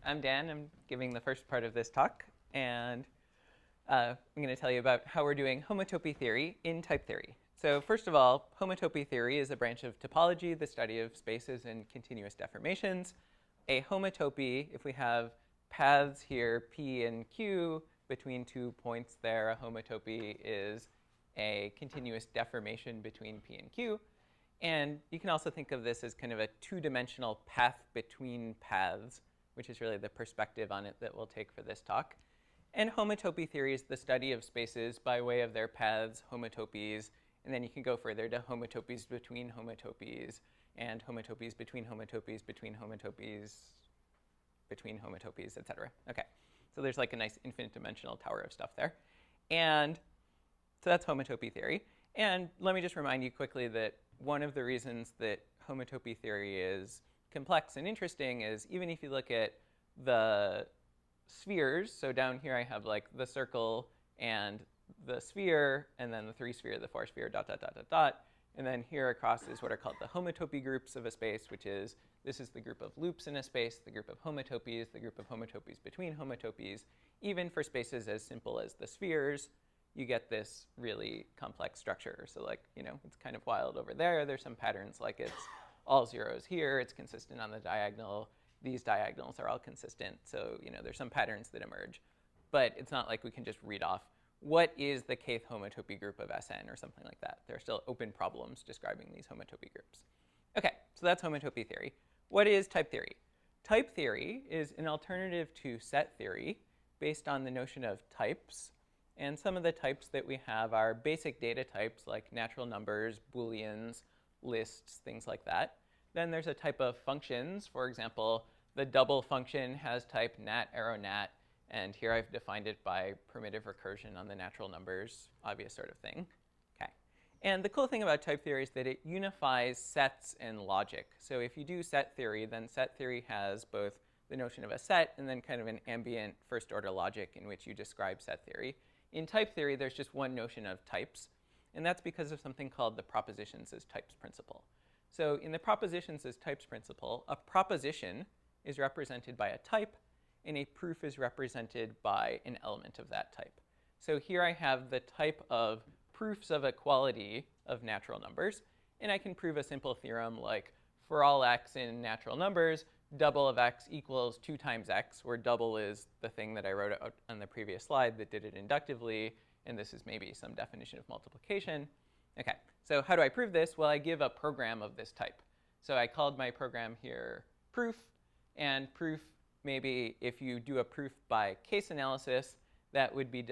I'm Dan. I'm giving the first part of this talk, and I'm going to tell you about how we're doing homotopy theory in type theory. So first of all, homotopy theory is a branch of topology, the study of spaces and continuous deformations. A homotopy, if we have paths here, P and Q, between 2 points there, a homotopy is a continuous deformation between P and Q. And you can also think of this as kind of a two-dimensional path between paths, which is really the perspective on it that we'll take for this talk. And homotopy theory is the study of spaces by way of their paths, homotopies, and then you can go further to homotopies between homotopies, and homotopies between homotopies, between homotopies, between homotopies, et cetera. Okay, so there's like a nice infinite dimensional tower of stuff there. And so that's homotopy theory. And let me just remind you quickly that one of the reasons that homotopy theory is complex and interesting is even if you look at the spheres, so down here I have like the circle and the sphere, and then the 3-sphere, the 4-sphere, dot, dot, dot, dot, dot. And then here across is what are called the homotopy groups of a space, which is, this is the group of loops in a space, the group of homotopies, the group of homotopies between homotopies. Even for spaces as simple as the spheres, you get this really complex structure. So like, you know, it's kind of wild over there. There's some patterns like it's all zeros here. It's consistent on the diagonal. These diagonals are all consistent. So, you know, there's some patterns that emerge. But it's not like we can just read off what is the kth homotopy group of Sn or something like that. There are still open problems describing these homotopy groups. OK, so that's homotopy theory. What is type theory? Type theory is an alternative to set theory based on the notion of types. And some of the types that we have are basic data types like natural numbers, Booleans, lists, things like that. Then there's a type of functions. For example, the double function has type nat, arrow, nat. And here I've defined it by primitive recursion on the natural numbers, obvious sort of thing. Okay. And the cool thing about type theory is that it unifies sets and logic. So if you do set theory, then set theory has both the notion of a set and then kind of an ambient first-order logic in which you describe set theory. In type theory, there's just one notion of types, and that's because of something called the propositions as types principle. So in the propositions as types principle, a proposition is represented by a type, and a proof is represented by an element of that type. So here I have the type of proofs of equality of natural numbers, and I can prove a simple theorem like for all x in natural numbers, double of x equals 2 times x, where double is the thing that I wrote out on the previous slide that did it inductively, and this is maybe some definition of multiplication. OK, so how do I prove this? Well, I give a program of this type. So I called my program here proof, and proof, maybe if you do a proof by case analysis, that would be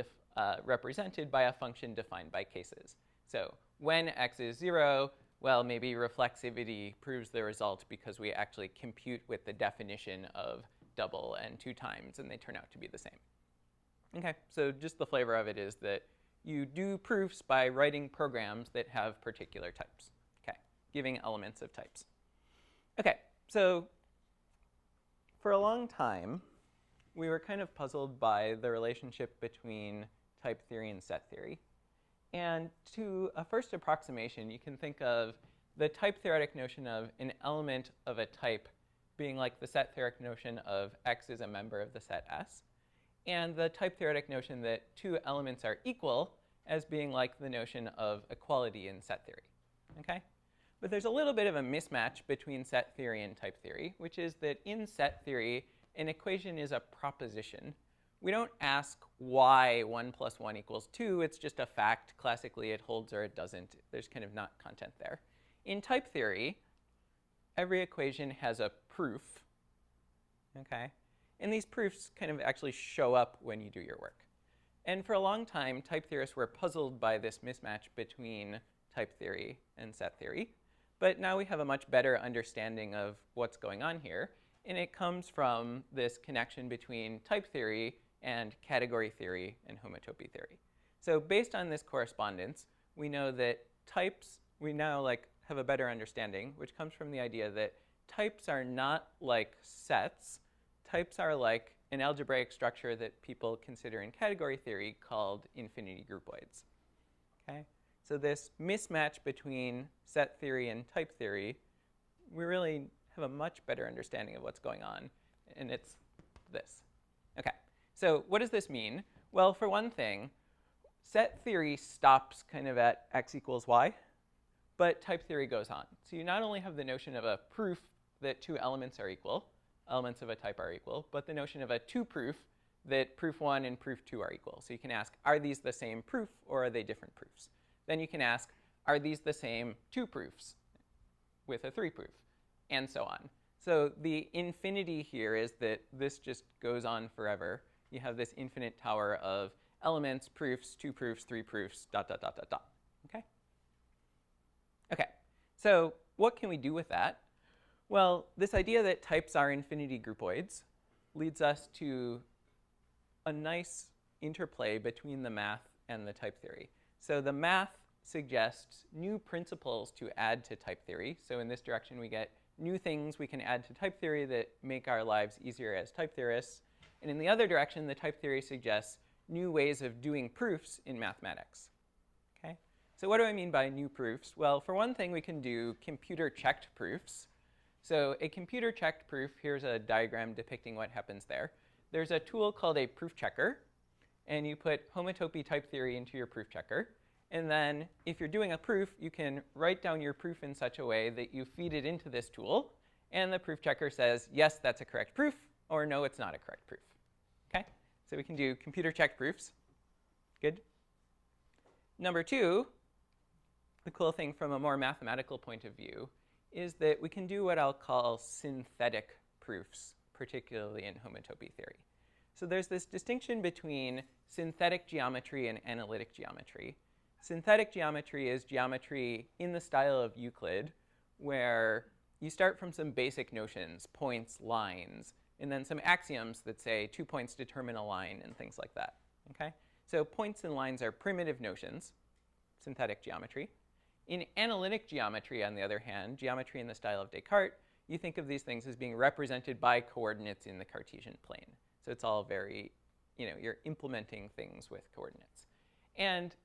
represented by a function defined by cases. So when x is 0, well, maybe reflexivity proves the result because we actually compute with the definition of double and 2 times, and they turn out to be the same. OK, so just the flavor of it is that you do proofs by writing programs that have particular types, OK, giving elements of types. OK, so for a long time, we were kind of puzzled by the relationship between type theory and set theory. And to a first approximation, you can think of the type theoretic notion of an element of a type being like the set theoretic notion of x is a member of the set S, and the type theoretic notion that 2 elements are equal as being like the notion of equality in set theory. Okay? But there's a little bit of a mismatch between set theory and type theory, which is that in set theory, an equation is a proposition. We don't ask why 1 plus 1 equals 2. It's just a fact. Classically, it holds or it doesn't. There's kind of not content there. In type theory, every equation has a proof. Okay? And these proofs kind of actually show up when you do your work. And for a long time, type theorists were puzzled by this mismatch between type theory and set theory. But now we have a much better understanding of what's going on here. And it comes from this connection between type theory and category theory and homotopy theory. So based on this correspondence, we know that types, we now have a better understanding, which comes from the idea that types are not like sets. Types are like an algebraic structure that people consider in category theory called infinity groupoids. Okay? So this mismatch between set theory and type theory, we really have a much better understanding of what's going on. And it's this. Okay, so what does this mean? Well, for one thing, set theory stops kind of at x equals y, but type theory goes on. So you not only have the notion of a proof that two elements are equal, elements of a type are equal, but the notion of a two-proof that proof 1 and proof 2 are equal. So you can ask, are these the same proof or are they different proofs? Then you can ask, are these the same two proofs with a three proof? And so on. So the infinity here is that this just goes on forever. You have this infinite tower of elements, proofs, two proofs, three proofs, dot, dot, dot, dot, dot. Okay? Okay, so what can we do with that? Well, this idea that types are infinity groupoids leads us to a nice interplay between the math and the type theory. So the math suggests new principles to add to type theory. So in this direction, we get new things we can add to type theory that make our lives easier as type theorists. And in the other direction, the type theory suggests new ways of doing proofs in mathematics. Okay? So what do I mean by new proofs? Well, for one thing, we can do computer-checked proofs. So a computer-checked proof, here's a diagram depicting what happens there. There's a tool called a proof checker, and you put homotopy type theory into your proof checker. And then if you're doing a proof, you can write down your proof in such a way that you feed it into this tool, and the proof checker says, yes, that's a correct proof, or no, it's not a correct proof. Okay? So we can do computer-checked proofs. Good. Number two, the cool thing from a more mathematical point of view is that we can do what I'll call synthetic proofs, particularly in homotopy theory. So there's this distinction between synthetic geometry and analytic geometry. Synthetic geometry is geometry in the style of Euclid, where you start from some basic notions, points, lines, and then some axioms that say 2 points determine a line and things like that. Okay? So points and lines are primitive notions, synthetic geometry. In analytic geometry, on the other hand, geometry in the style of Descartes, you think of these things as being represented by coordinates in the Cartesian plane. So it's all very, you're implementing things with coordinates. And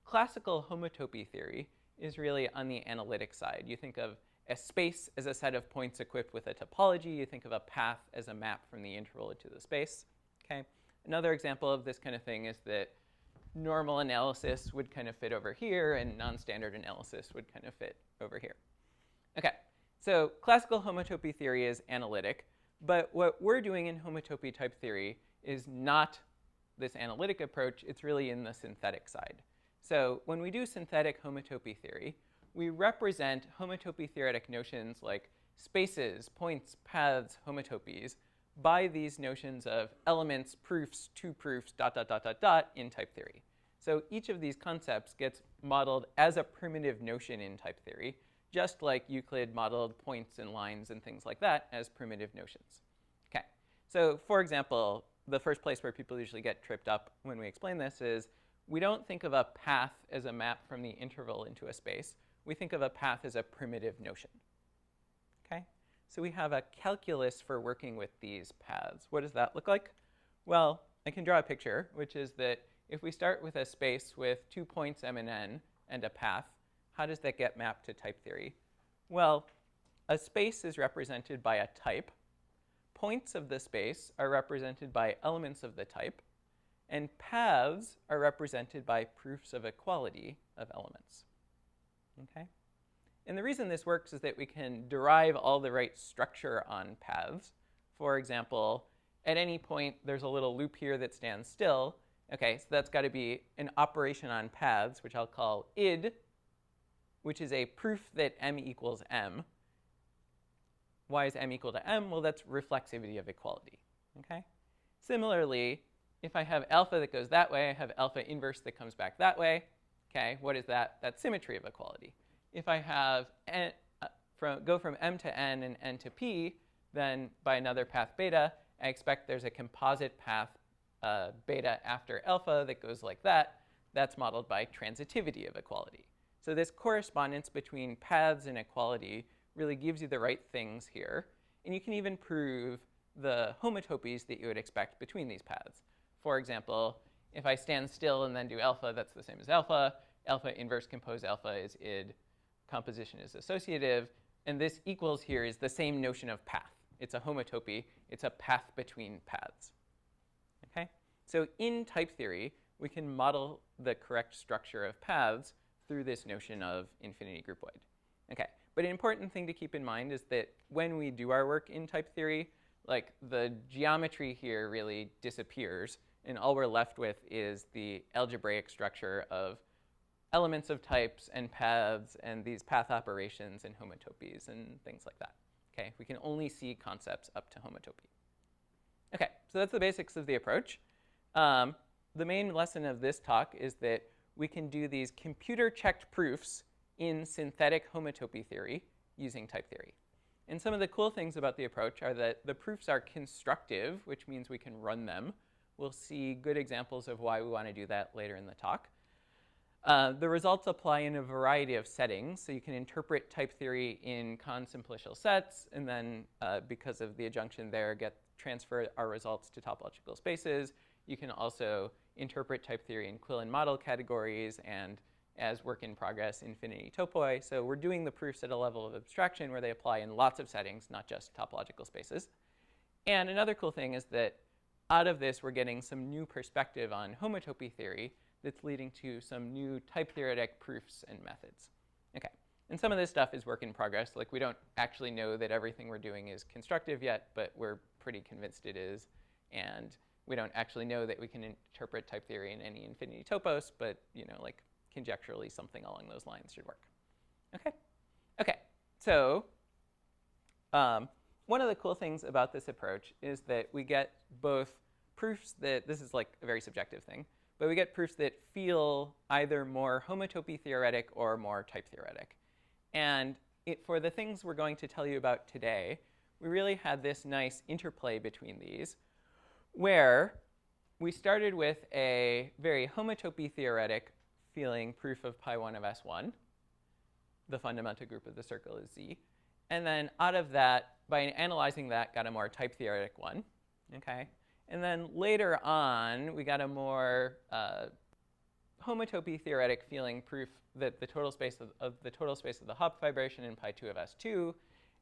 classical homotopy theory is really on the analytic side. You think of a space as a set of points equipped with a topology. You think of a path as a map from the interval to the space. Okay? Another example of this kind of thing is that normal analysis would kind of fit over here, and non-standard analysis would kind of fit over here. Okay, so classical homotopy theory is analytic, but what we're doing in homotopy type theory is not this analytic approach. It's really in the synthetic side. So when we do synthetic homotopy theory, we represent homotopy theoretic notions like spaces, points, paths, homotopies by these notions of elements, proofs, two proofs, dot, dot, dot, dot, dot in type theory. So each of these concepts gets modeled as a primitive notion in type theory, just like Euclid modeled points and lines and things like that as primitive notions. Okay, so for example, the first place where people usually get tripped up when we explain this is we don't think of a path as a map from the interval into a space. We think of a path as a primitive notion. Okay? So we have a calculus for working with these paths. What does that look like? Well, I can draw a picture, which is that if we start with a space with 2 points m and n and a path, how does that get mapped to type theory? Well, a space is represented by a type. Points of the space are represented by elements of the type. And paths are represented by proofs of equality of elements. Okay? And the reason this works is that we can derive all the right structure on paths. For example, at any point, there's a little loop here that stands still. Okay, so that's got to be an operation on paths, which I'll call id, which is a proof that m equals m. Why is m equal to m? Well, that's reflexivity of equality. Okay? Similarly, if I have alpha that goes that way, I have alpha inverse that comes back that way. Okay, what is that? That's symmetry of equality. If I have go from m to n and n to p, then by another path beta, I expect there's a composite path beta after alpha that goes like that. That's modeled by transitivity of equality. So this correspondence between paths and equality really gives you the right things here. And you can even prove the homotopies that you would expect between these paths. For example, if I stand still and then do alpha, that's the same as alpha. Alpha inverse compose alpha is id. Composition is associative. And this equals here is the same notion of path. it's a homotopy. It's a path between paths. Okay? So in type theory, we can model the correct structure of paths through this notion of infinity groupoid. Okay, but an important thing to keep in mind is that when we do our work in type theory, like the geometry here really disappears, and all we're left with is the algebraic structure of elements of types and paths and these path operations and homotopies and things like that. Okay, we can only see concepts up to homotopy. Okay, so that's the basics of the approach. The main lesson of this talk is that we can do these computer-checked proofs in synthetic homotopy theory using type theory. And some of the cool things about the approach are that the proofs are constructive, which means we can run them. We'll see good examples of why we want to do that later in the talk. The results apply in a variety of settings, so you can interpret type theory in consimplicial sets, and then because of the adjunction there, transfer our results to topological spaces. You can also interpret type theory in Quillen model categories and, as work in progress, infinity topoi. So we're doing the proofs at a level of abstraction where they apply in lots of settings, not just topological spaces. And another cool thing is that out of this, we're getting some new perspective on homotopy theory that's leading to some new type theoretic proofs and methods. Okay, and some of this stuff is work in progress. Like, we don't actually know that everything we're doing is constructive yet, but we're pretty convinced it is. And we don't actually know that we can interpret type theory in any infinity topos, but, you know, like, conjecturally something along those lines should work. Okay, okay. So one of the cool things about this approach is that we get both proofs that, this is like a very subjective thing, but we get proofs that feel either more homotopy theoretic or more type theoretic. And for the things we're going to tell you about today, we really had this nice interplay between these, where we started with a very homotopy theoretic feeling proof of pi1 of S1. The fundamental group of the circle is Z. And then out of that, by analyzing that, got a more type theoretic one. Okay? And then later on, we got a more homotopy theoretic feeling proof that the total space of the Hopf fibration in pi2 of S2.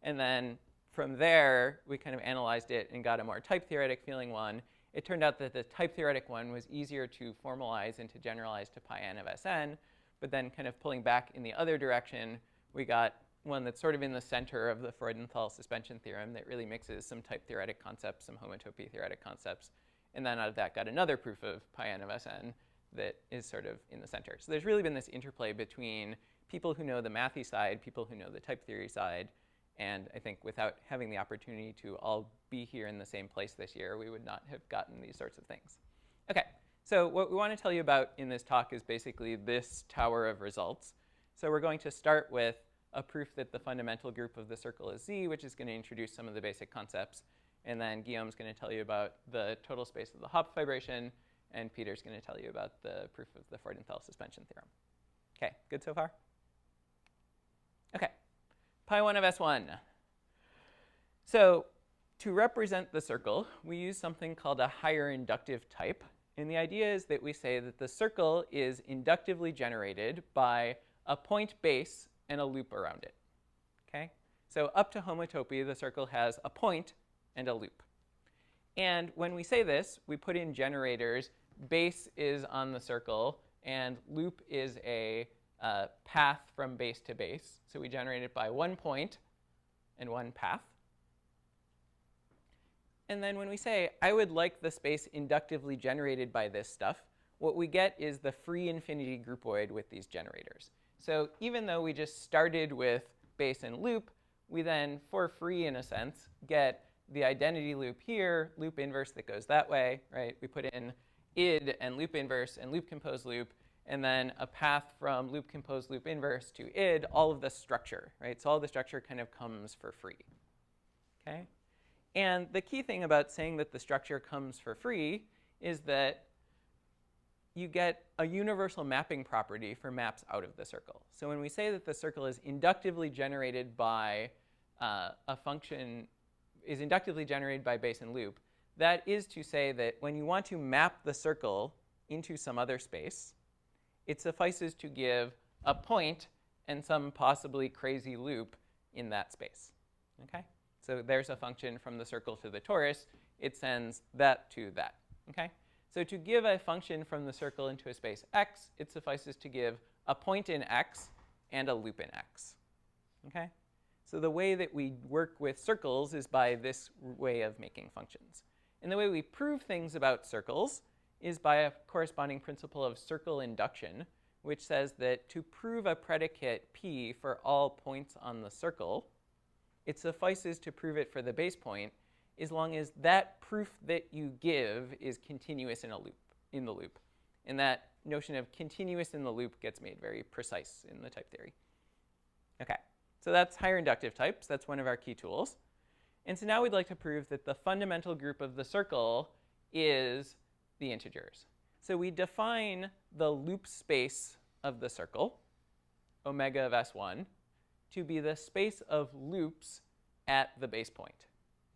And then from there, we kind of analyzed it and got a more type theoretic feeling one. It turned out that the type theoretic one was easier to formalize and to generalize to pi n of Sn. But then kind of pulling back in the other direction, we got one that's sort of in the center of the Freudenthal suspension theorem that really mixes some type theoretic concepts, some homotopy theoretic concepts. And then out of that got another proof of pi n of Sn that is sort of in the center. So there's really been this interplay between people who know the mathy side, people who know the type theory side. And I think without having the opportunity to all be here in the same place this year, we would not have gotten these sorts of things. Okay, so what we want to tell you about in this talk is basically this tower of results. So we're going to start with a proof that the fundamental group of the circle is Z, which is going to introduce some of the basic concepts. And then Guillaume's going to tell you about the total space of the Hopf fibration, and Peter's going to tell you about the proof of the Freudenthal suspension theorem. Okay, good so far? Okay. Pi1 of S1. So to represent the circle, we use something called a higher inductive type. And the idea is that we say that the circle is inductively generated by a point base and a loop around it. Okay? So up to homotopy, the circle has a point and a loop. And when we say this, we put in generators. Base is on the circle, and loop is a path from base to base. So we generate it by one point and one path. And then when we say, I would like the space inductively generated by this stuff, what we get is the free infinity groupoid with these generators. So even though we just started with base and loop, we then, for free in a sense, get the identity loop here, loop inverse that goes that way, right? We put in id and loop inverse and loop compose loop, and then a path from loop compose loop inverse to id, all of the structure, right? So all the structure kind of comes for free, okay? And the key thing about saying that the structure comes for free is that you get a universal mapping property for maps out of the circle. So when we say that the circle is inductively generated by a function, is inductively generated by base and loop, that is to say that when you want to map the circle into some other space, it suffices to give a point and some possibly crazy loop in that space. Okay? So there's a function from the circle to the torus. It sends that to that. Okay? So to give a function from the circle into a space X, it suffices to give a point in X and a loop in X. Okay? So the way that we work with circles is by this way of making functions. And the way we prove things about circles is by a corresponding principle of circle induction, which says that to prove a predicate P for all points on the circle, it suffices to prove it for the base point as long as that proof that you give is continuous in the loop. And that notion of continuous in the loop gets made very precise in the type theory. Okay, so that's higher inductive types. That's one of our key tools. And so now we'd like to prove that the fundamental group of the circle is the integers. So we define the loop space of the circle, omega of S1, to be the space of loops at the base point.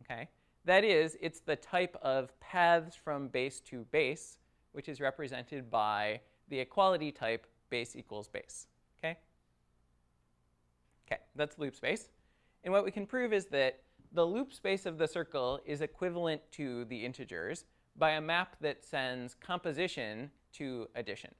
Okay? That is, it's the type of paths from base to base, which is represented by the equality type base equals base. Okay? Okay, that's loop space. And what we can prove is that the loop space of the circle is equivalent to the integers by a map that sends composition to addition.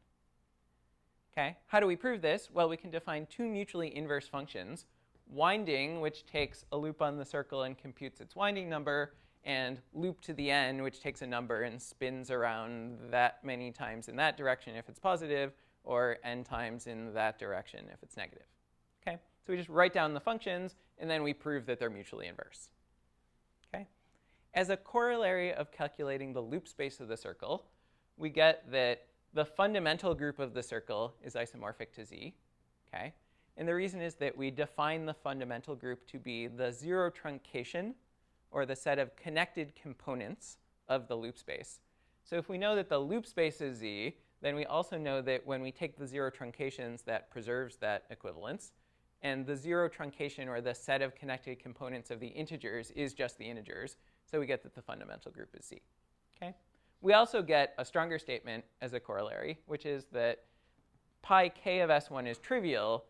Okay, how do we prove this? Well, we can define two mutually inverse functions, winding, which takes a loop on the circle and computes its winding number, and loop to the n, which takes a number and spins around that many times in that direction if it's positive, or n times in that direction if it's negative. Okay, so we just write down the functions, and then we prove that they're mutually inverse. Okay, as a corollary of calculating the loop space of the circle, we get that the fundamental group of the circle is isomorphic to Z. Okay, and the reason is that we define the fundamental group to be the zero truncation, or the set of connected components of the loop space. So if we know that the loop space is Z, then we also know that when we take the zero truncations, that preserves that equivalence. And the zero truncation, or the set of connected components of the integers, is just the integers. So we get that the fundamental group is Z. Okay? We also get a stronger statement as a corollary, which is that pi k of S1 is trivial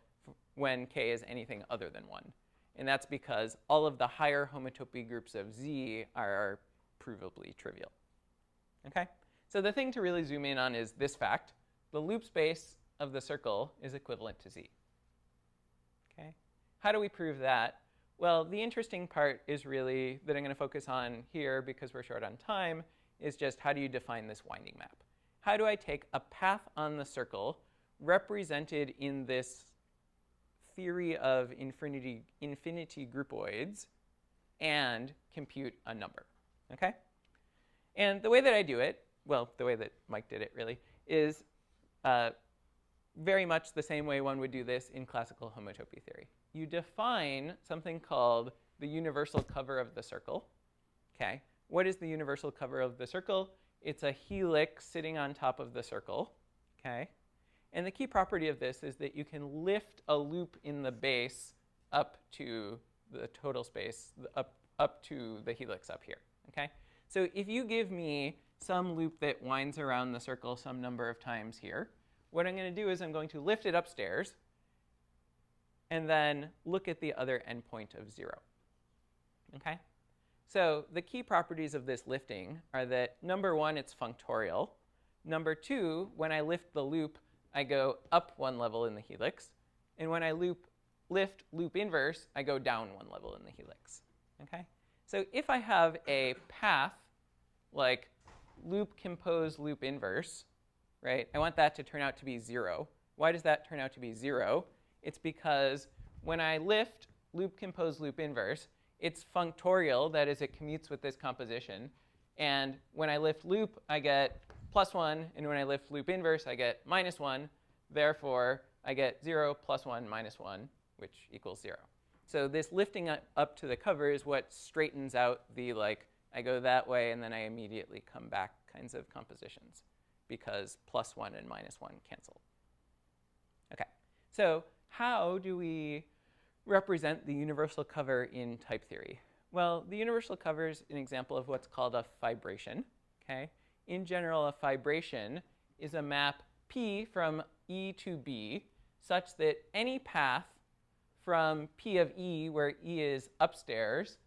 when k is anything other than 1. And that's because all of the higher homotopy groups of Z are provably trivial. Okay? So the thing to really zoom in on is this fact. The loop space of the circle is equivalent to Z. Okay? How do we prove that? Well, the interesting part is really that I'm going to focus on here because we're short on time, is just how do you define this winding map? How do I take a path on the circle represented in this theory of infinity groupoids and compute a number? Okay? And the way that I do it, well, the way that Mike did it really, is very much the same way one would do this in classical homotopy theory. You define something called the universal cover of the circle. Okay? What is the universal cover of the circle? It's a helix sitting on top of the circle. Okay? And the key property of this is that you can lift a loop in the base up to the total space, up to the helix up here. Okay? So if you give me some loop that winds around the circle some number of times here, what I'm going to do is I'm going to lift it upstairs and then look at the other endpoint of 0. Okay? So the key properties of this lifting are that, number one, it's functorial. Number two, when I lift the loop, I go up one level in the helix. And when I lift loop inverse, I go down one level in the helix. Okay? So if I have a path like loop compose loop inverse, right, I want that to turn out to be 0. Why does that turn out to be 0? It's because when I lift loop compose loop inverse, it's functorial, that is, it commutes with this composition. And when I lift loop, I get +1, and when I lift loop inverse, I get -1. Therefore, I get 0 + 1 - 1, which equals 0. So this lifting up to the cover is what straightens out the, like, I go that way and then I immediately come back kinds of compositions, because +1 and -1 cancel. Okay, so how do we represent the universal cover in type theory? Well, the universal cover is an example of what's called a fibration. Okay? In general, a fibration is a map P from E to B such that any path from P of E, where E is upstairs,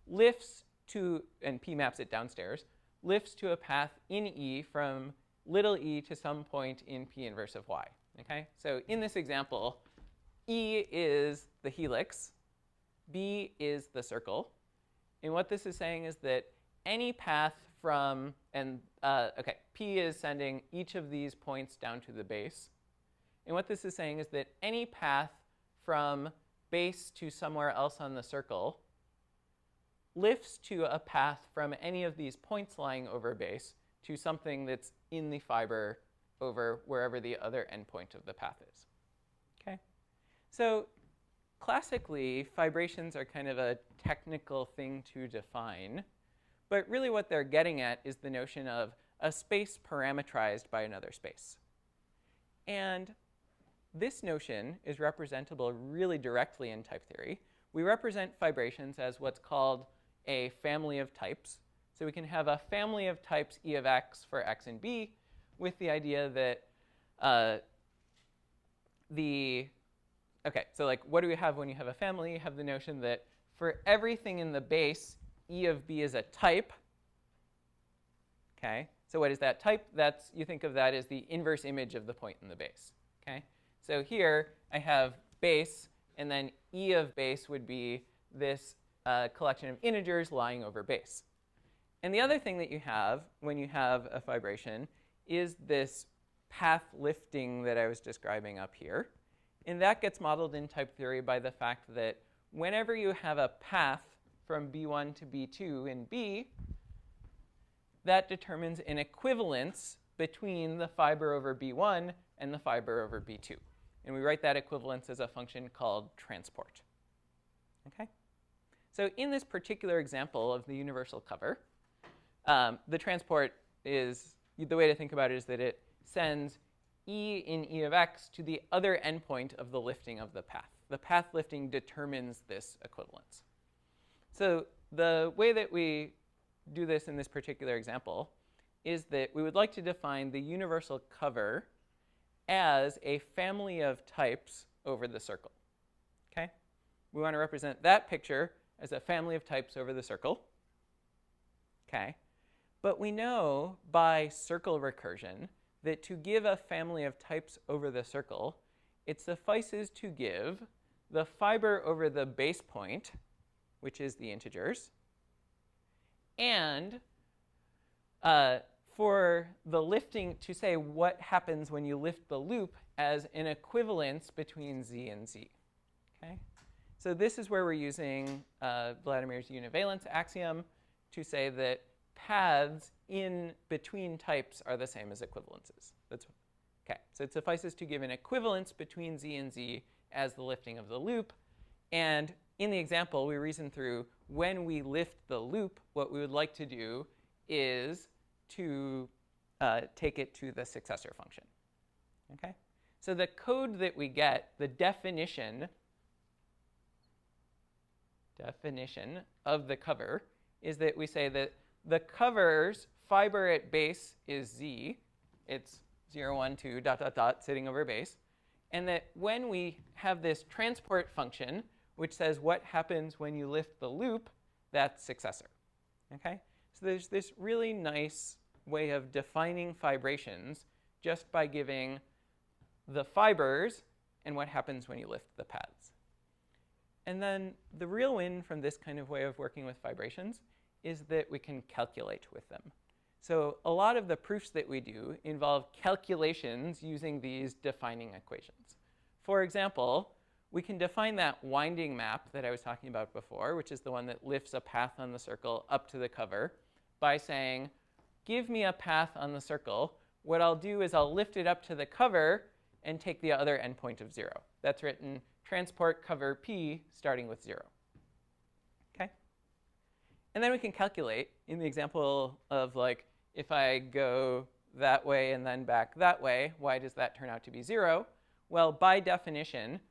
lifts to, and P maps it downstairs, lifts to a path in E from little e to some point in P inverse of y. Okay? So in this example, E is the helix, B is the circle. And what this is saying is that any path from, and okay, P is sending each of these points down to the base. And what this is saying is that any path from base to somewhere else on the circle lifts to a path from any of these points lying over base to something that's in the fiber over wherever the other endpoint of the path is. Okay? So classically, fibrations are kind of a technical thing to define. But really what they're getting at is the notion of a space parametrized by another space. And this notion is representable really directly in type theory. We represent fibrations as what's called a family of types. So we can have a family of types E of x for x and b with the idea that okay, so like what do we have when you have a family? You have the notion that for everything in the base, E of b is a type. Okay, so what is that type? That's, you think of that as the inverse image of the point in the base. Okay, so here I have base, and then E of base would be this collection of integers lying over base. And the other thing that you have when you have a fibration is this path lifting that I was describing up here. And that gets modeled in type theory by the fact that whenever you have a path from B1 to B2 in B, that determines an equivalence between the fiber over B1 and the fiber over B2. And we write that equivalence as a function called transport. Okay? So in this particular example of the universal cover, the transport is, the way to think about it is that it sends E in E of x to the other endpoint of the lifting of the path. The path lifting determines this equivalence. So the way that we do this in this particular example is that we would like to define the universal cover as a family of types over the circle. Okay? We want to represent that picture as a family of types over the circle. Okay? But we know by circle recursion that to give a family of types over the circle, it suffices to give the fiber over the base point, which is the integers, and for the lifting, to say what happens when you lift the loop as an equivalence between z and z. Okay? So this is where we're using Vladimir's univalence axiom to say that paths in between types are the same as equivalences. That's okay. So it suffices to give an equivalence between z and z as the lifting of the loop. And in the example, we reason through when we lift the loop, what we would like to do is to take it to the successor function. Okay? So the code that we get, the definition of the cover, is that we say that the cover's fiber at base is z. It's 0, 1, 2, dot, dot, dot, sitting over base. And that when we have this transport function, which says what happens when you lift the loop, that's successor. Okay? So there's this really nice way of defining fibrations just by giving the fibers and what happens when you lift the paths. And then the real win from this kind of way of working with fibrations is that we can calculate with them. So a lot of the proofs that we do involve calculations using these defining equations. For example, we can define that winding map that I was talking about before, which is the one that lifts a path on the circle up to the cover, by saying, give me a path on the circle. What I'll do is I'll lift it up to the cover and take the other endpoint of 0. That's written transport cover P starting with 0. Okay? And then we can calculate in the example of, like, if I go that way and then back that way, why does that turn out to be 0? Well, by definition,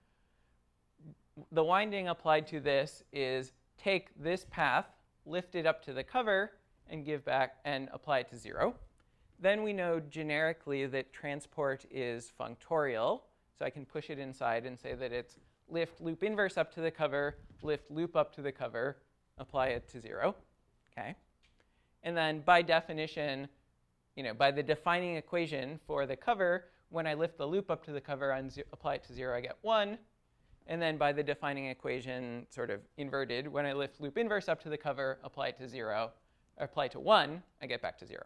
the winding applied to this is take this path, lift it up to the cover, and give back and apply it to 0. Then we know generically that transport is functorial. So I can push it inside and say that it's lift loop inverse up to the cover, lift loop up to the cover, apply it to 0, okay? And then by definition, by the defining equation for the cover, when I lift the loop up to the cover and apply it to 0, I get 1. And then by the defining equation, sort of inverted, when I lift loop inverse up to the cover, apply it to 0, or apply it to 1, I get back to 0,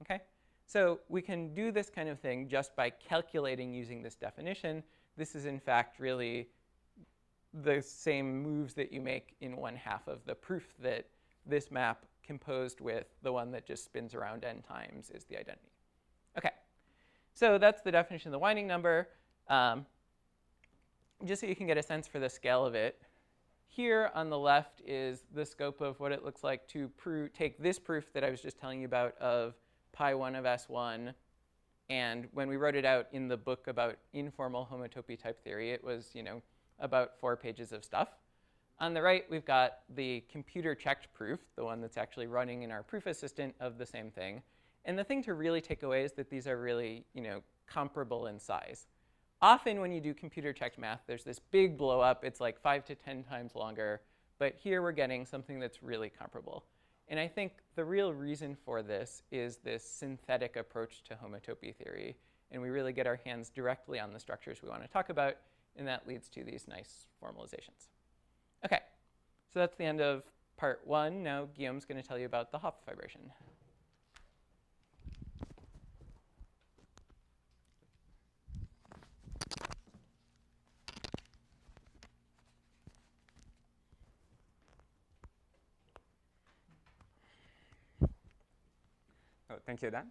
okay? So we can do this kind of thing just by calculating using this definition. This is, in fact, really the same moves that you make in 1/2 of the proof that this map composed with the one that just spins around n times is the identity. Okay, so that's the definition of the winding number. Just so you can get a sense for the scale of it, here on the left is the scope of what it looks like to take this proof that I was just telling you about of pi1 of S1. And when we wrote it out in the book about informal homotopy type theory, it was, about 4 pages of stuff. On the right, we've got the computer-checked proof, the one that's actually running in our proof assistant of the same thing. And the thing to really take away is that these are really, comparable in size. Often when you do computer-checked math, there's this big blow up. It's like 5 to 10 times longer. But here we're getting something that's really comparable. And I think the real reason for this is this synthetic approach to homotopy theory. And we really get our hands directly on the structures we want to talk about. And that leads to these nice formalizations. OK, so that's the end of part 1. Now Guillaume's going to tell you about the Hopf fibration. Oh, thank you, Dan.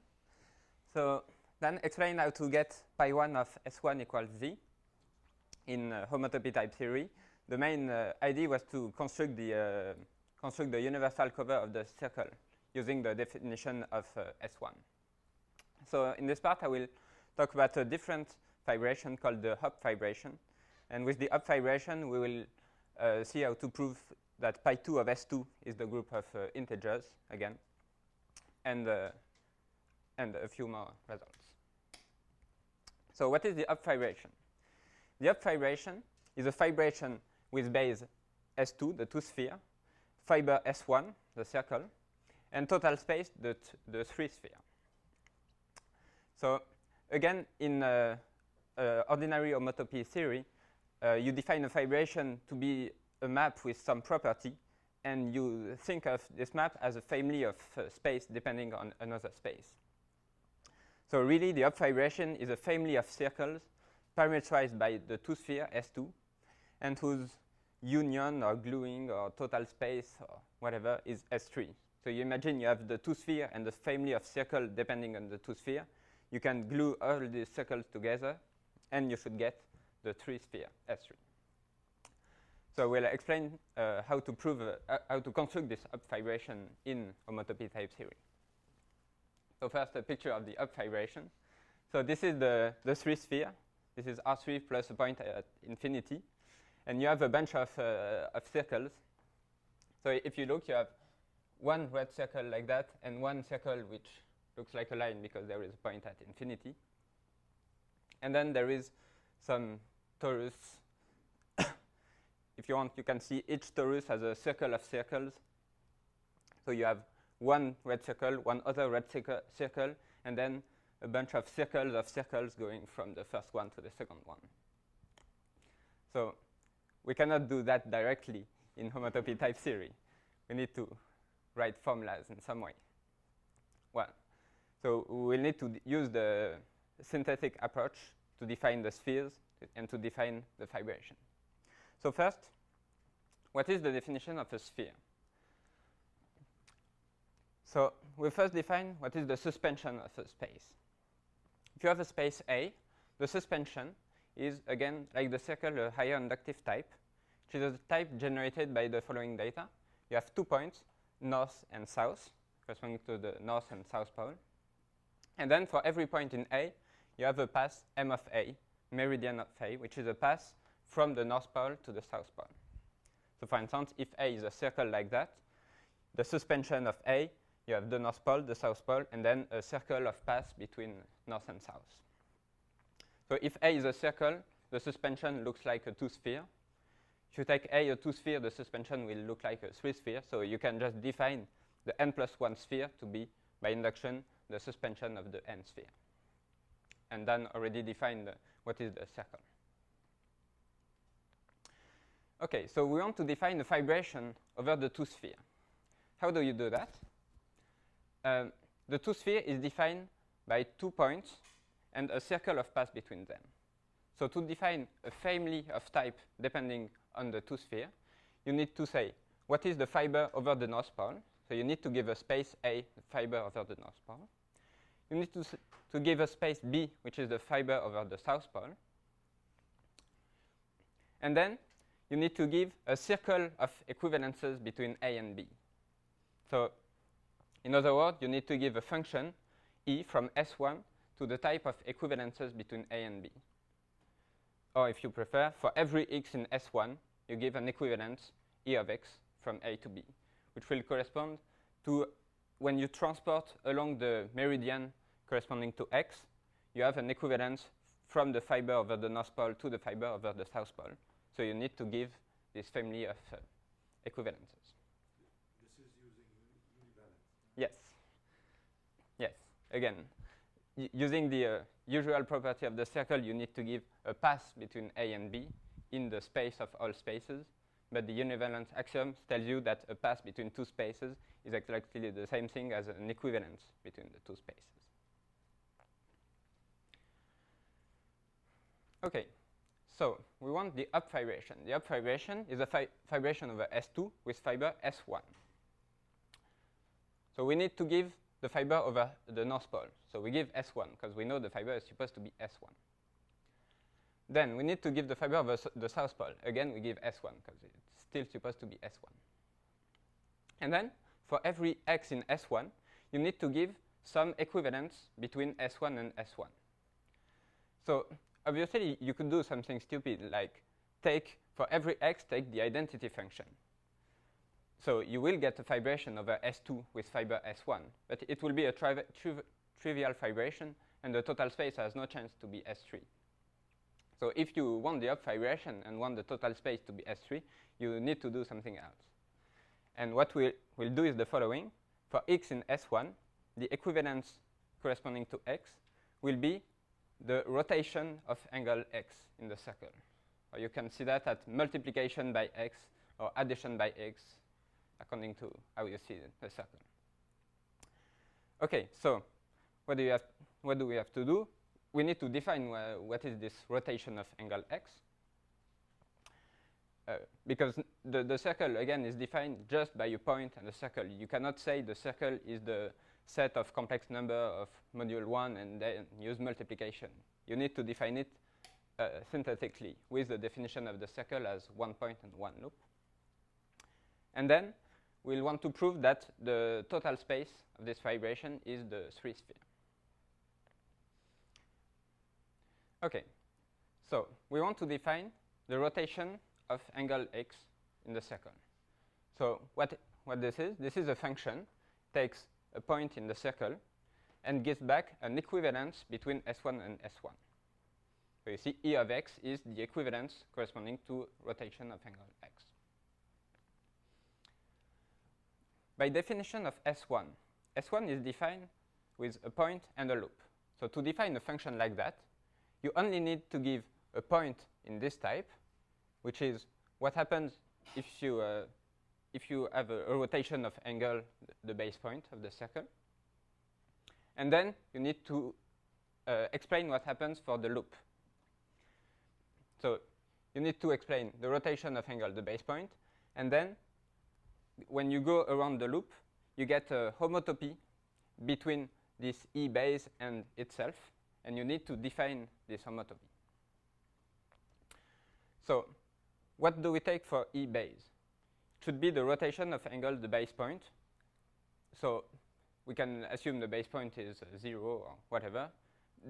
So Dan explained how to get pi1 of S1 equals Z in homotopy type theory. The main idea was to construct the universal cover of the circle using the definition of S1. So in this part, I will talk about a different fibration called the Hopf fibration. And with the Hopf fibration, we will see how to prove that pi2 of S2 is the group of integers again, and a few more results. So what is the Hopf fibration? The Hopf fibration is a fibration with base S2, the 2-sphere, fiber S1, the circle, and total space, the 3-sphere. So again, in ordinary homotopy theory, you define a fibration to be a map with some property, and you think of this map as a family of space depending on another space. So really, the Hopf fibration is a family of circles parameterized by the 2-sphere, S2, and whose union or gluing or total space or whatever is S3. So you imagine you have the 2-sphere and the family of circles depending on the 2-sphere. You can glue all these circles together, and you should get the 3-sphere, S3. So we'll explain how to prove, how to construct this Hopf fibration in homotopy type theory. So first, a picture of the Hopf fibration. So this is the 3-sphere. This is R3 plus a point at infinity. And you have a bunch of circles. So if you look, you have one red circle like that, and one circle which looks like a line because there is a point at infinity. And then there is some torus. If you want, you can see each torus as a circle of circles. So you have one red circle, one other red circle, and then a bunch of circles going from the first one to the second one. So we cannot do that directly in homotopy type theory. We need to write formulas in some way. Well, so we'll need to use the synthetic approach to define the spheres and to define the fibration. So first, what is the definition of a sphere? So we first define what is the suspension of a space. If you have a space A, the suspension is, again, like the circle, a higher inductive type, which is a type generated by the following data. You have 2 points, north and south, corresponding to the north and south pole. And then for every point in A, you have a path M of A, meridian of A, which is a path from the north pole to the south pole. So for instance, if A is a circle like that, the suspension of A, you have the north pole, the south pole, and then a circle of paths between north and south. So if A is a circle, the suspension looks like a 2-sphere. If if you take a2 sphere, the suspension will look like a 3 sphere. So you can just define the n+1 sphere to be, by induction, the suspension of the n sphere. And then already define what is the circle. OK, so we want to define the fibration over the two sphere. How do you do that? The two sphere is defined by 2 points and a circle of path between them. So to define a family of type depending on the two sphere, you need to say what is the fiber over the north pole. So you need to give a space A, the fiber over the north pole. You need to give a space B, which is the fiber over the south pole. And then you need to give a circle of equivalences between A and B. So in other words, you need to give a function E from S1 to the type of equivalences between A and B. Or if you prefer, for every x in S1, you give an equivalence E of x from A to B, which will correspond to when you transport along the meridian corresponding to x, you have an equivalence from the fiber over the north pole to the fiber over the south pole. So you need to give this family of equivalences. This is using univalent. Yes. Yes. Again, using the usual property of the circle, you need to give a path between A and B in the space of all spaces. But the univalent axiom tells you that a path between two spaces is exactly the same thing as an equivalence between the two spaces. OK. So we want the up fibration. The up fibration is a fibration over S2 with fiber S1. So we need to give the fiber over the north pole. So we give S1, because we know the fiber is supposed to be S1. Then we need to give the fiber over the south pole. Again, we give S1, because it's still supposed to be S1. And then, for every x in S1, you need to give some equivalence between S1 and S1. So obviously, you could do something stupid, like for every x, take the identity function. So you will get a fibration over S2 with fiber S1, but it will be a trivial fibration, and the total space has no chance to be S3. So if you want the up fibration and want the total space to be S3, you need to do something else. And what we'll do is the following. For x in S1, the equivalence corresponding to x will be the rotation of angle x in the circle. Or you can see that at multiplication by x or addition by x, according to how you see the circle. OK, so what do we have to do? We need to define what is this rotation of angle x. Because the circle, again, is defined just by a point and a circle. You cannot say the circle is the set of complex number of module 1 and then use multiplication. You need to define it synthetically with the definition of the circle as one point and one loop. And then we'll want to prove that the total space of this fibration is the 3 sphere. OK, so we want to define the rotation of angle x in the circle. So what this is a function, takes a point in the circle, and gives back an equivalence between S1 and S1. So you see E of x is the equivalence corresponding to rotation of angle x. By definition of S1, S1 is defined with a point and a loop. So to define a function like that, you only need to give a point in this type, which is what happens if you have a rotation of angle, the base point of the circle. And then you need to explain what happens for the loop. So you need to explain the rotation of angle, the base point, and then when you go around the loop, you get a homotopy between this E base and itself, and you need to define this homotopy. So what do we take for E base? It should be the rotation of angle, the base point. So we can assume the base point is 0 or whatever.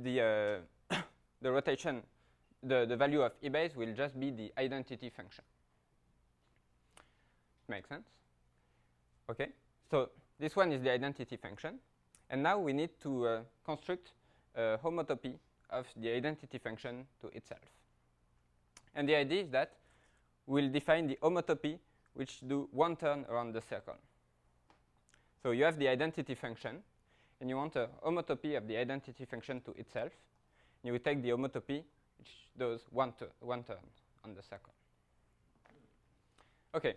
The rotation, the value of E base will just be the identity function. Makes sense? OK, so this one is the identity function. And now we need to construct a homotopy of the identity function to itself. And the idea is that we'll define the homotopy, which do one turn around the circle. So you have the identity function, and you want a homotopy of the identity function to itself. You will take the homotopy, which does one turn on the circle. Okay,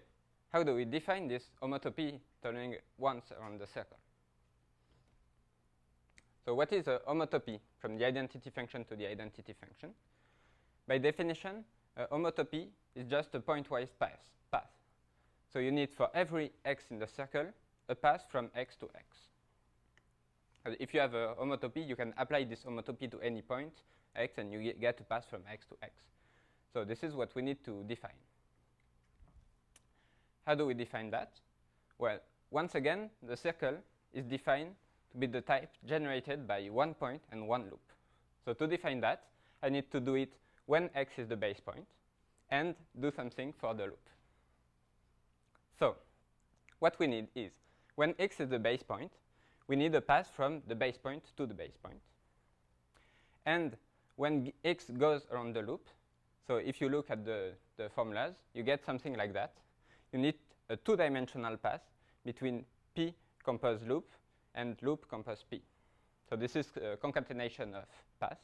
how do we define this homotopy turning once around the circle? So what is a homotopy from the identity function to the identity function? By definition, a homotopy is just a pointwise path. So you need for every x in the circle a path from x to x. If you have a homotopy, you can apply this homotopy to any point x, and you get a path from x to x. So this is what we need to define. How do we define that? Well, once again, the circle is defined to be the type generated by one point and one loop. So to define that, I need to do it when x is the base point and do something for the loop. So what we need is, when x is the base point, we need a path from the base point to the base point. And when x goes around the loop, so if you look at the formulas, you get something like that. You need a two-dimensional path between p compose loop and loop compose p. So this is a concatenation of paths.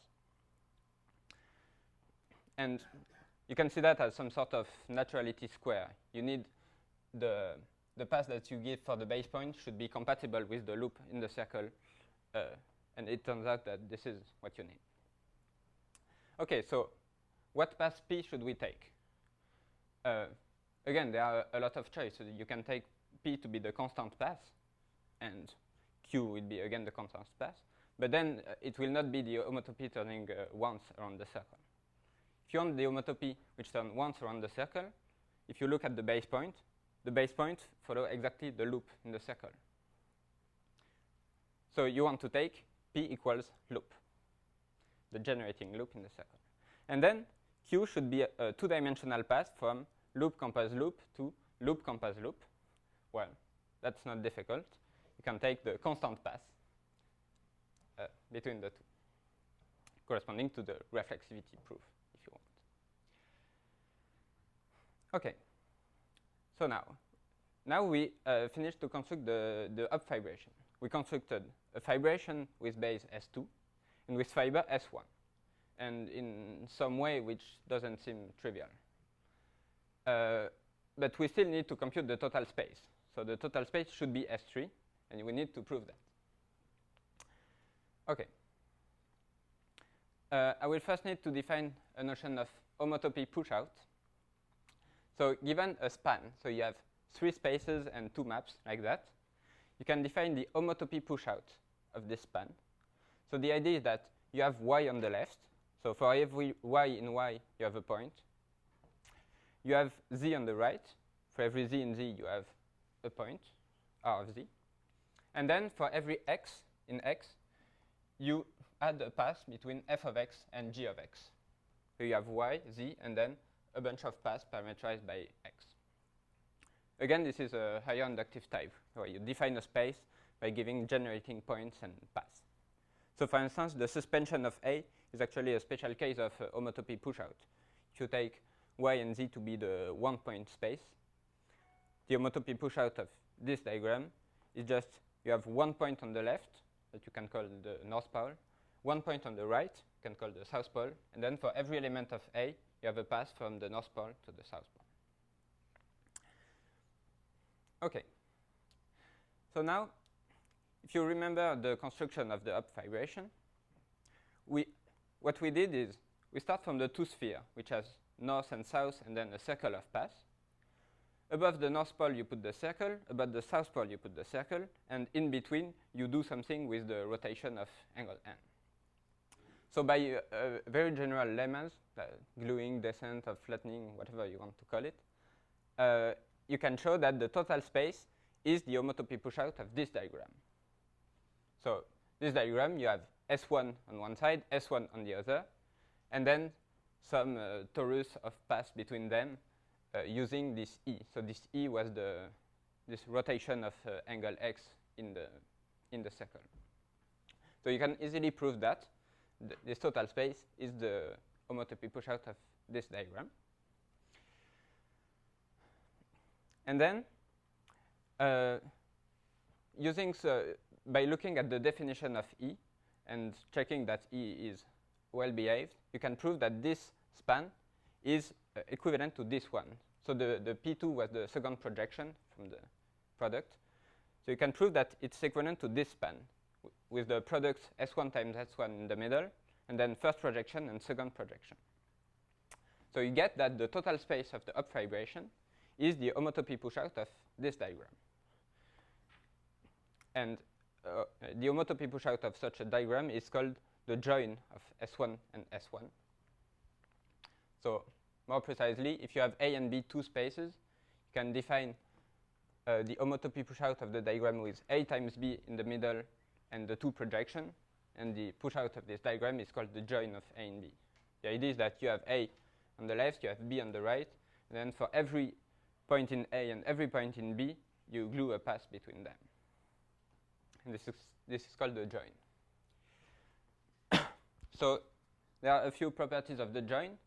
And you can see that as some sort of naturality square. You need the path that you give for the base point should be compatible with the loop in the circle. And it turns out that this is what you need. OK, so what path p should we take? Again, there are a lot of choices. You can take p to be the constant path, and q will be, again, the constant path. But then it will not be the homotopy turning once around the circle. If you want the homotopy which turns once around the circle, if you look at the base point follows exactly the loop in the circle. So you want to take p equals loop, the generating loop in the circle. And then q should be a two-dimensional path from loop compose loop to loop compose loop. Well, that's not difficult. You can take the constant path between the two, corresponding to the reflexivity proof, if you want. OK. So now we finished to construct the Hopf fibration. We constructed a fibration with base S2 and with fiber S1, and in some way which doesn't seem trivial. But we still need to compute the total space. So the total space should be S3, and we need to prove that. OK. I will first need to define a notion of homotopy push-out. So given a span, so you have 3 spaces and 2 maps like that, you can define the homotopy push-out of this span. So the idea is that you have y on the left. So for every y in y, you have a point. You have z on the right. For every z in z, you have a point, r of z. And then for every x in x, you add a path between f of x and g of x. So you have y, z, and then a bunch of paths parameterized by x. Again, this is a higher inductive type, where you define a space by giving generating points and paths. So for instance, the suspension of A is actually a special case of homotopy pushout. If you take y and z to be the one-point space, the homotopy pushout of this diagram is just you have 1 point on the left that you can call the north pole, 1 point on the right you can call the south pole, and then for every element of A, you have a path from the north pole to the south pole. OK. So now, if you remember the construction of the Hopf fibration, what we did is we start from the 2 sphere, which has north and south, and then a circle of paths. Above the north pole, you put the circle. Above the south pole, you put the circle. And in between, you do something with the rotation of angle n. So by very general lemmas, gluing, descent, or flattening, whatever you want to call it, you can show that the total space is the homotopy pushout of this diagram. So this diagram, you have S1 on one side, S1 on the other, and then some torus of paths between them using this E. So this E was this rotation of angle x in the circle. So you can easily prove that this total space is the homotopy pushout of this diagram. And then, by looking at the definition of E and checking that E is well behaved, you can prove that this span is equivalent to this one. So the P2 was the second projection from the product. So you can prove that it's equivalent to this span with the product S1 times S1 in the middle, and then first projection and second projection. So you get that the total space of the Hopf fibration is the homotopy push-out of this diagram. And the homotopy push-out of such a diagram is called the join of S1 and S1. So more precisely, if you have A and B two spaces, you can define the homotopy push-out of the diagram with A times B in the middle and the two projection. And the push-out of this diagram is called the join of A and B. The idea is that you have A on the left, you have B on the right, and then for every point in A and every point in B, you glue a path between them. And this is called the join. So there are a few properties of the join.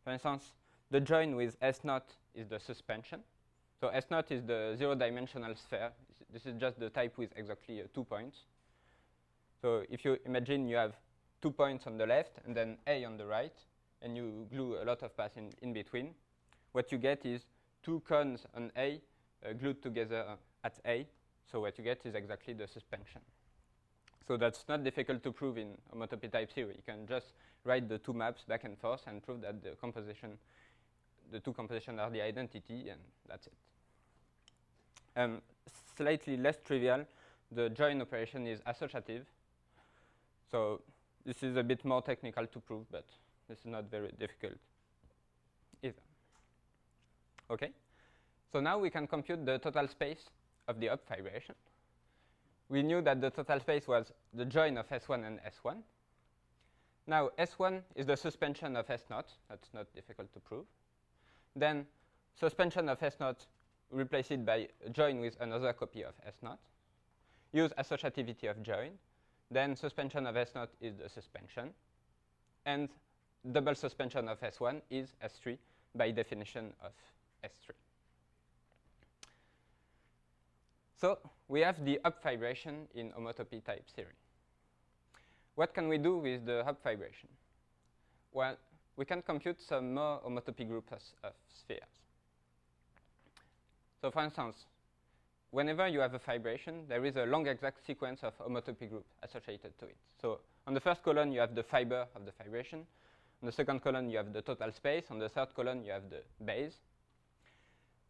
For instance, the join with S0 is the suspension. So S0 is the zero-dimensional sphere. This is just the type with exactly 2 points. So if you imagine you have 2 points on the left and then A on the right, and you glue a lot of paths in between, what you get is two cones on A glued together at A. So what you get is exactly the suspension. So that's not difficult to prove in homotopy type theory. You can just write the two maps back and forth and prove that the two compositions are the identity, and that's it. Slightly less trivial, the join operation is associative. So this is a bit more technical to prove, but this is not very difficult either. Okay, so now we can compute the total space of the Hopf fibration. We knew that the total space was the join of S1 and S1. Now S1 is the suspension of S0. That's not difficult to prove. Then suspension of S0, replace it by a join with another copy of S0. Use associativity of join. Then suspension of S0 is the suspension. And double suspension of S1 is S3 by definition of S3. So we have the Hopf fibration in homotopy type theory. What can we do with the Hopf fibration? Well, we can compute some more homotopy groups of spheres. So for instance, whenever you have a fibration, there is a long exact sequence of homotopy group associated to it. So on the first column, you have the fiber of the fibration. On the second column, you have the total space. On the third column, you have the base.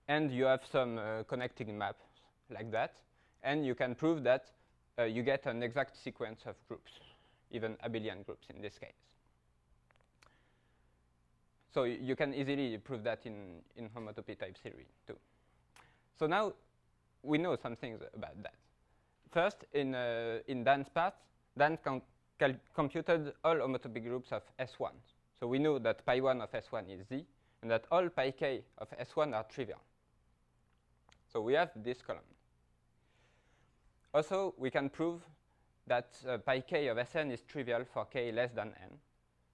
And you have some connecting maps like that. And you can prove that you get an exact sequence of groups, even abelian groups in this case. So you can easily prove that in homotopy type theory too. So now we know some things about that. First, in Dan's part, Dan computed all homotopy groups of S1. So we know that pi 1 of S1 is Z, and that all pi k of S1 are trivial. So we have this column. Also, we can prove that pi k of Sn is trivial for k less than n.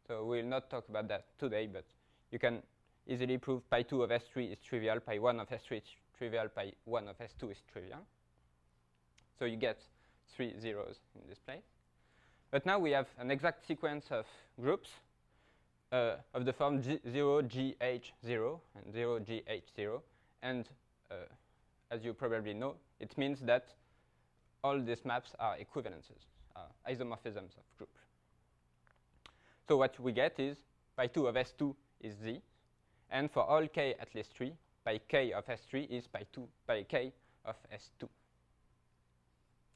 So we will not talk about that today, but you can easily prove pi 2 of S3 is trivial, pi 1 of S3 is trivial, pi 1 of S2 is trivial. So you get 3 zeros in this place. But now we have an exact sequence of groups of the form 0GH0 and 0GH0. And as you probably know, it means that all these maps are equivalences, isomorphisms of group. So what we get is pi 2 of S2 is Z. And for all k at least 3, pi k of S3 is pi k of S2.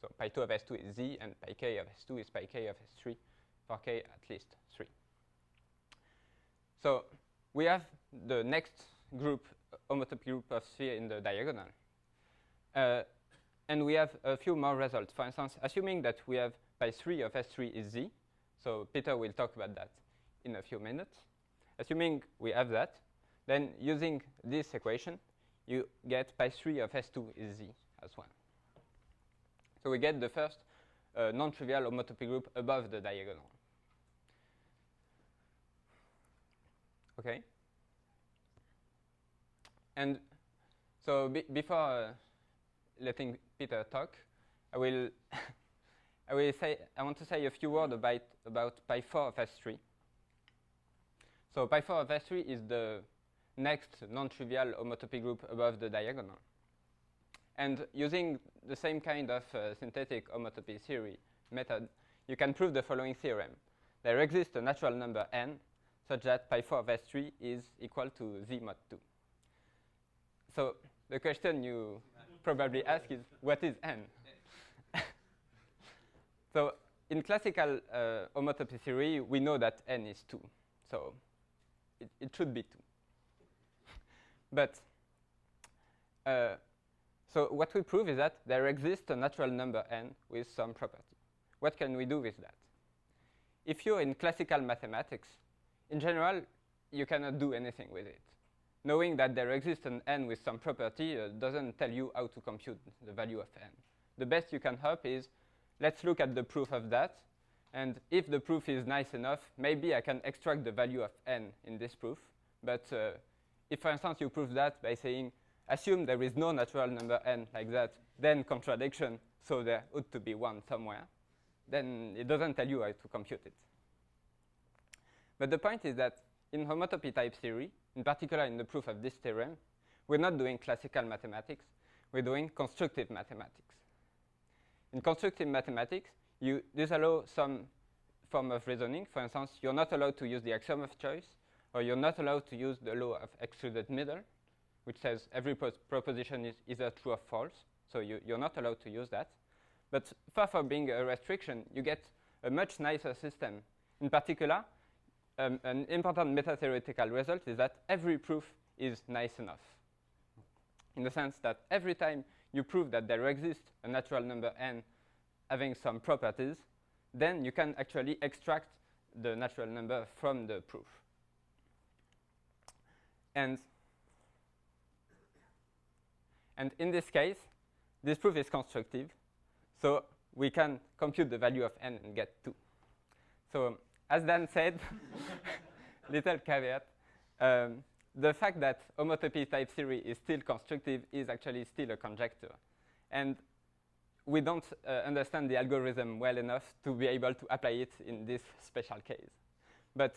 So pi 2 of S2 is Z, and pi k of S2 is pi k of S3 for k at least 3. So we have the next group, homotopy group of sphere in the diagonal. And we have a few more results. For instance, assuming that we have pi 3 of S3 is Z, so Peter will talk about that in a few minutes. Assuming we have that, then using this equation, you get pi 3 of S2 is Z as well. So we get the first non-trivial homotopy group above the diagonal. Okay? And So before letting Peter talk, I will I want to say a few words about pi4 of S3. So pi4 of S3 is the next non-trivial homotopy group above the diagonal. And using the same kind of synthetic homotopy theory method, you can prove the following theorem. There exists a natural number n such that pi4 of S3 is equal to z mod 2. So the question you probably ask is, what is n? So in classical homotopy theory, we know that n is 2. So it should be 2. But so what we prove is that there exists a natural number n with some property. What can we do with that? If you're in classical mathematics, in general, you cannot do anything with it. Knowing that there exists an n with some property doesn't tell you how to compute the value of n. The best you can hope is, let's look at the proof of that. And if the proof is nice enough, maybe I can extract the value of n in this proof. But if, for instance, you prove that by saying, assume there is no natural number n like that, then contradiction, so there ought to be one somewhere, then it doesn't tell you how to compute it. But the point is that in homotopy type theory, in particular in the proof of this theorem, we're not doing classical mathematics, we're doing constructive mathematics. In constructive mathematics, you disallow some form of reasoning. For instance, you're not allowed to use the axiom of choice, or you're not allowed to use the law of excluded middle, which says every proposition is either true or false. So you're not allowed to use that. But far from being a restriction, you get a much nicer system. In particular, an important meta-theoretical result is that every proof is nice enough, in the sense that every time you prove that there exists a natural number n having some properties, then you can actually extract the natural number from the proof. And in this case, this proof is constructive, so we can compute the value of n and get 2. So as Dan said, little caveat, the fact that homotopy type theory is still constructive is actually still a conjecture. And we don't understand the algorithm well enough to be able to apply it in this special case. But,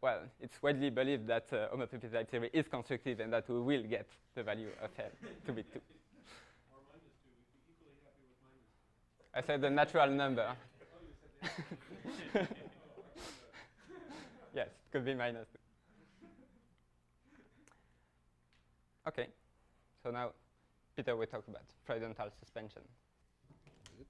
well, it's widely believed that homotopy type theory is constructive and that we will get the value of n to be 2. Or minus 2. We'd be equally happy with minus 2. I said the natural number. Oh, you said the Yes, it could be minus 2. OK, so now Peter will talk about Freudenthal suspension. Good,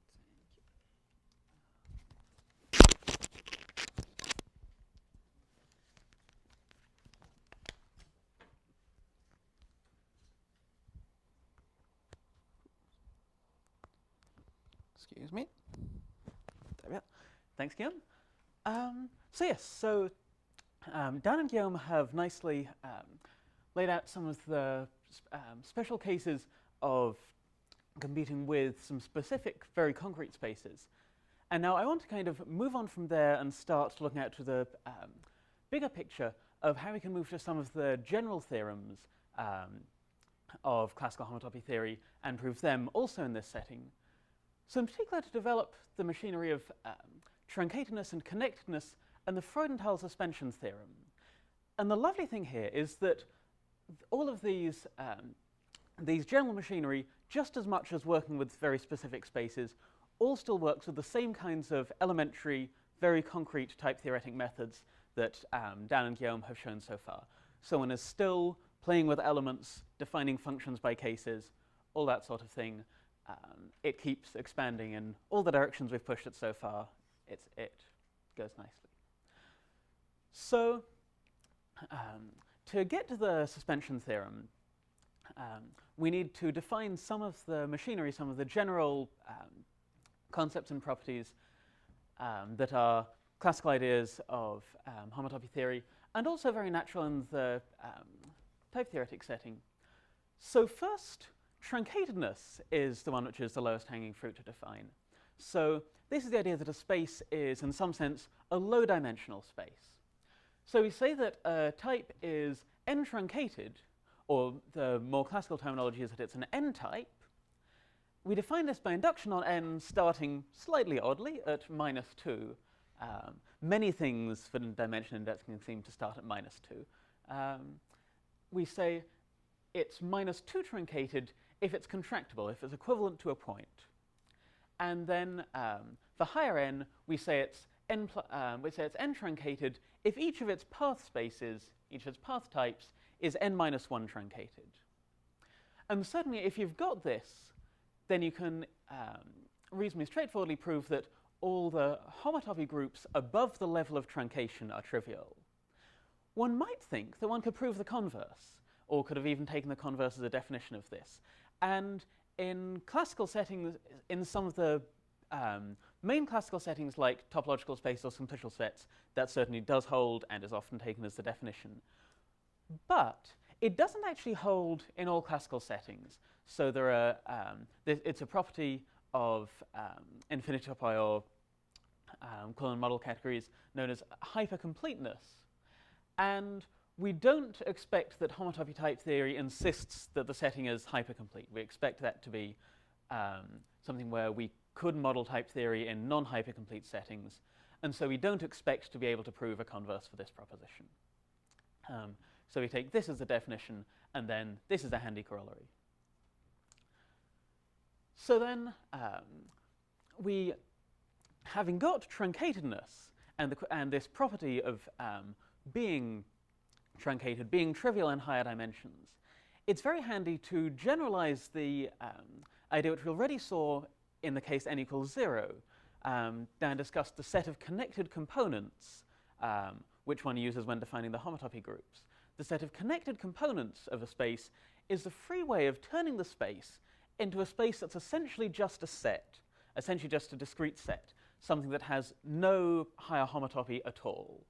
excuse me. There we are. Thanks, Guillaume. So Dan and Guillaume have nicely laid out some of the special cases of computing with some specific, very concrete spaces. And now I want to kind of move on from there and start looking out to the bigger picture of how we can move to some of the general theorems of classical homotopy theory and prove them also in this setting. So in particular, to develop the machinery of truncatedness and connectedness and the Freudenthal suspension theorem. And the lovely thing here is that all of these general machinery, just as much as working with very specific spaces, all still works with the same kinds of elementary, very concrete type theoretic methods that Dan and Guillaume have shown so far. So one is still playing with elements, defining functions by cases, all that sort of thing. It keeps expanding in all the directions we've pushed it so far. It goes nicely. So to get to the suspension theorem, we need to define some of the machinery, some of the general concepts and properties that are classical ideas of homotopy theory, and also very natural in the type theoretic setting. So first, truncatedness is the one which is the lowest hanging fruit to define. So this is the idea that a space is, in some sense, a low-dimensional space. So we say that a type is n-truncated or the more classical terminology is that it's an n-type. We define this by induction on n starting slightly oddly at -2. Many things for dimension indexing seem to start at -2. We say it's -2 truncated if it's contractible, if it's equivalent to a point. And then for higher n, we say it's n truncated if each of its path spaces, each of its path types, is n-1 truncated. And certainly if you've got this, then you can reasonably straightforwardly prove that all the homotopy groups above the level of truncation are trivial. One might think that one could prove the converse, or could have even taken the converse as a definition of this. And in classical settings, in some of the main classical settings like topological space or simplicial sets, that certainly does hold and is often taken as the definition. But it doesn't actually hold in all classical settings. So there are, it's a property of infinitopoi or Quillen model categories known as hypercompleteness. And we don't expect that homotopy type theory insists that the setting is hypercomplete. We expect that to be something where we could model type theory in non-hypercomplete settings. And so we don't expect to be able to prove a converse for this proposition. So we take this as the definition, and then this is a handy corollary. So then we, having got truncatedness and this property of being truncated, being trivial in higher dimensions, it's very handy to generalize the idea which we already saw in the case n equals 0, and discussed the set of connected components which one uses when defining the homotopy groups. The set of connected components of a space is the free way of turning the space into a space that's essentially just a set, essentially just a discrete set, something that has no higher homotopy at all,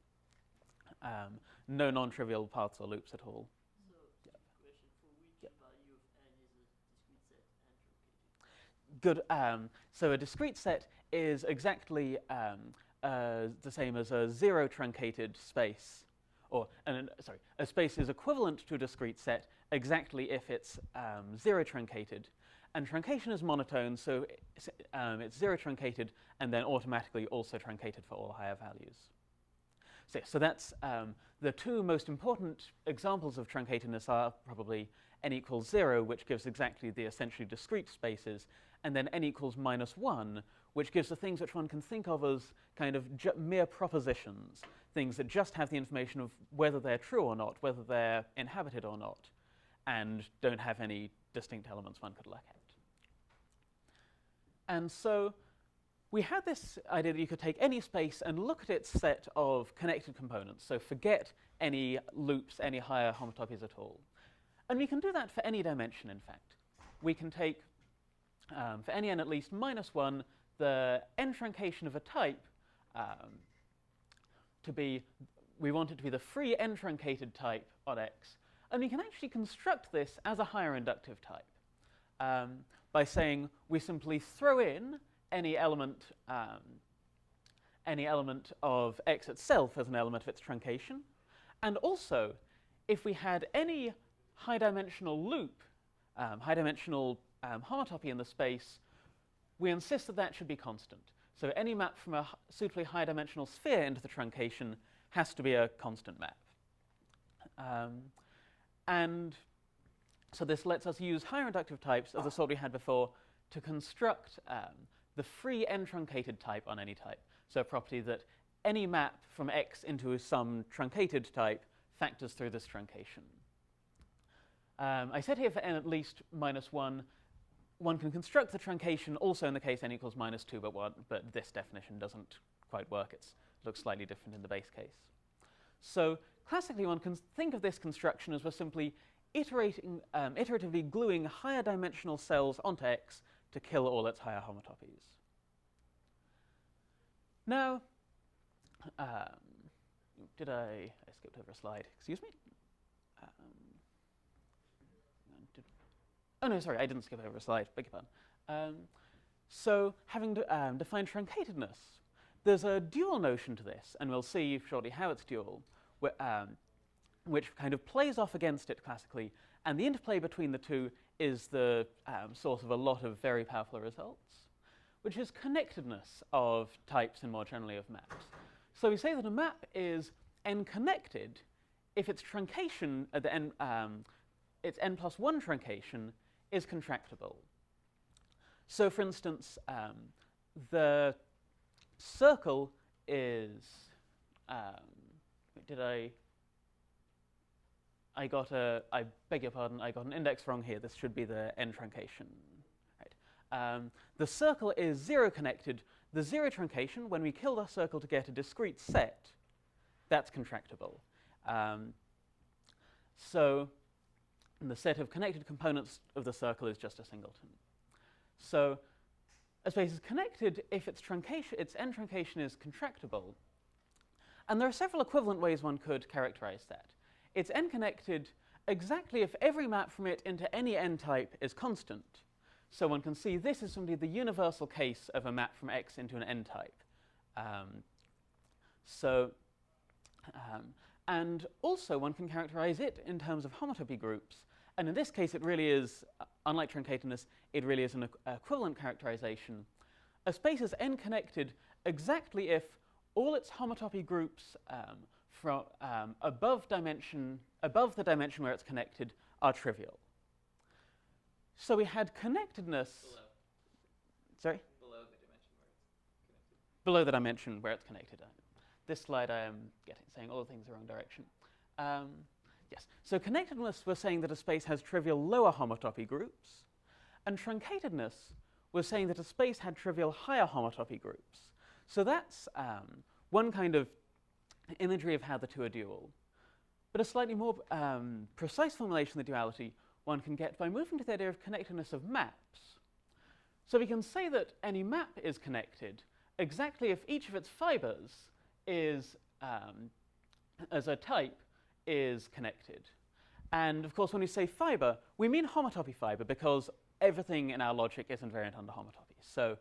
no non-trivial paths or loops at all. So, question, for which value of n is a discrete set and truncated? Good. So a discrete set is exactly the same as a zero truncated space, or a space is equivalent to a discrete set exactly if it's zero truncated. And truncation is monotone, so it's zero truncated and then automatically also truncated for all higher values. So that's the two most important examples of truncatedness are probably n equals 0, which gives exactly the essentially discrete spaces, and then n equals -1, which gives the things which one can think of as kind of mere propositions, things that just have the information of whether they're true or not, whether they're inhabited or not, and don't have any distinct elements one could look at. And so we had this idea that you could take any space and look at its set of connected components, so forget any loops, any higher homotopies at all. And we can do that for any dimension, in fact. We can take, for any n at least -1, the n truncation of a type to be, we want it to be the free n truncated type on X. And we can actually construct this as a higher inductive type by saying we simply throw in any element of X itself as an element of its truncation. And also, if we had any high-dimensional loop, high-dimensional homotopy in the space, we insist that that should be constant. So any map from a suitably high-dimensional sphere into the truncation has to be a constant map. And so this lets us use higher inductive types of the sort we had before to construct the free n-truncated type on any type. So a property that any map from X into some truncated type factors through this truncation. I said here for n at least -1, one can construct the truncation also in the case n equals -2, but this definition doesn't quite work. It looks slightly different in the base case. So classically, one can think of this construction as we're simply iteratively gluing higher dimensional cells onto X to kill all its higher homotopies. Now, I skipped over a slide, excuse me. Oh no, sorry, I didn't skip over a slide, beg your pardon. So having defined truncatedness, there's a dual notion to this, and we'll see shortly how it's dual, which kind of plays off against it classically And the interplay between the two is the source of a lot of very powerful results, which is connectedness of types and more generally of maps. So we say that a map is n-connected if its truncation at the n, its n+1 truncation is contractible. So for instance, the circle is, I beg your pardon, I got an index wrong here. This should be the n truncation. Right. The circle is zero connected. The zero truncation, when we kill the circle to get a discrete set, that's contractible. So the set of connected components of the circle is just a singleton. So a space is connected if its n truncation is contractible. And there are several equivalent ways one could characterize that. It's n-connected exactly if every map from it into any n-type is constant. So one can see this is simply the universal case of a map from X into an n-type. And also one can characterize it in terms of homotopy groups. And in this case, it really is, unlike truncatedness, it really is an equivalent characterization. A space is n-connected exactly if all its homotopy groups from above the dimension where it's connected are trivial. So we had connectedness. Below. Sorry? Below the dimension where it's connected. Below the dimension where it's connected. This slide I am saying all the things the wrong direction. Yes, so connectedness, we're saying that a space has trivial lower homotopy groups, and truncatedness, we're saying that a space had trivial higher homotopy groups. So that's one kind of imagery of how the two are dual. But a slightly more precise formulation of the duality one can get by moving to the idea of connectedness of maps. So we can say that any map is connected exactly if each of its fibers is, as a type, is connected. And of course, when we say fiber, we mean homotopy fiber because everything in our logic is invariant under homotopy. So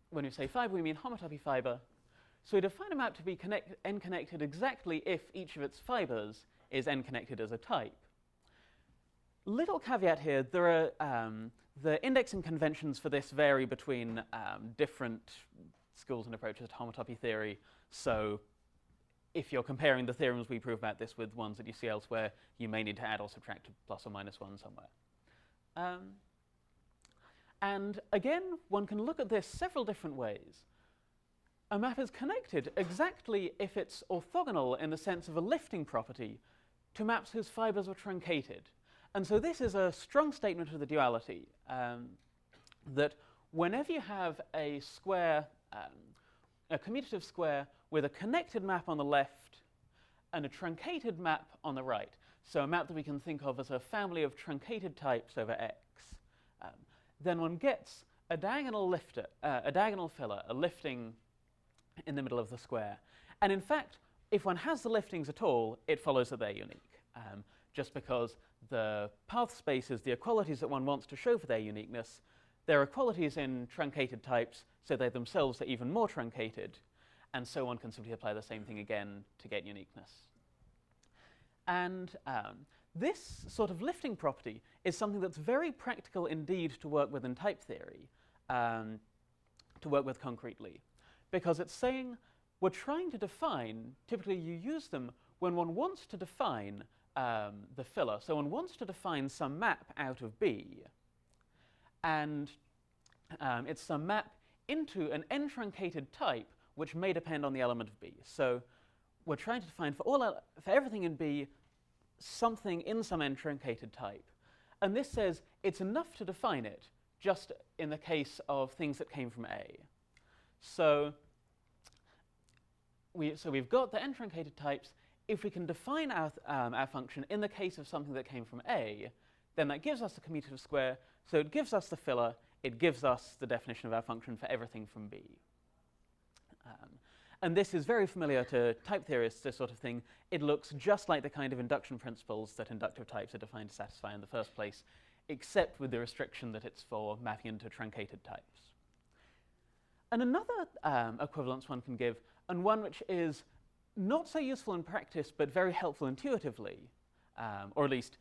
when we say fiber, we mean homotopy fiber. So we define a map to be n-connected exactly if each of its fibers is n-connected as a type. Little caveat here, there are the indexing conventions for this vary between different schools and approaches to homotopy theory. So if you're comparing the theorems we prove about this with ones that you see elsewhere, you may need to add or subtract a plus or minus one somewhere. And again, one can look at this several different ways. A map is connected exactly if it's orthogonal in the sense of a lifting property to maps whose fibers are truncated. And so this is a strong statement of the duality, that whenever you have a square, a commutative square with a connected map on the left and a truncated map on the right, so a map that we can think of as a family of truncated types over X, then one gets a diagonal lifter, a diagonal filler, a lifting in the middle of the square. And in fact, if one has the liftings at all, it follows that they're unique, just because the path spaces, the equalities that one wants to show for their uniqueness, there are equalities in truncated types, so they themselves are even more truncated, and so one can simply apply the same thing again to get uniqueness. And this sort of lifting property is something that's very practical indeed to work with in type theory, to work with concretely, because it's saying we're trying to define, typically you use them when one wants to define the filler. So one wants to define some map out of B, and it's some map into an n-truncated type which may depend on the element of B. So we're trying to define for everything in B something in some n-truncated type. And this says it's enough to define it just in the case of things that came from A. So we've got the n-truncated types. If we can define our function in the case of something that came from A, then that gives us the commutative square. So it gives us the filler. It gives us the definition of our function for everything from B. And this is very familiar to type theorists, this sort of thing. It looks just like the kind of induction principles that inductive types are defined to satisfy in the first place, except with the restriction that it's for mapping into truncated types. And another equivalence one can give, and one which is not so useful in practice, but very helpful intuitively, or at least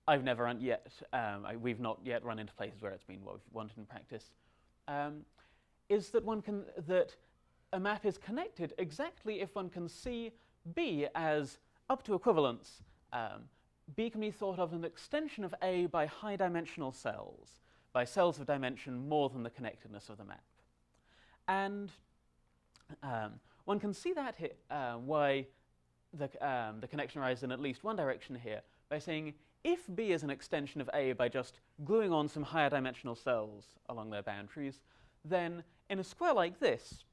I've never we've not yet run into places where it's been what we've wanted in practice, is that that a map is connected exactly if one can see B as up to equivalence. B can be thought of as an extension of A by high-dimensional cells, by cells of dimension more than the connectedness of the map. And one can see that why the connection arises in at least one direction here by saying if B is an extension of A by just gluing on some higher dimensional cells along their boundaries, then in a square like this,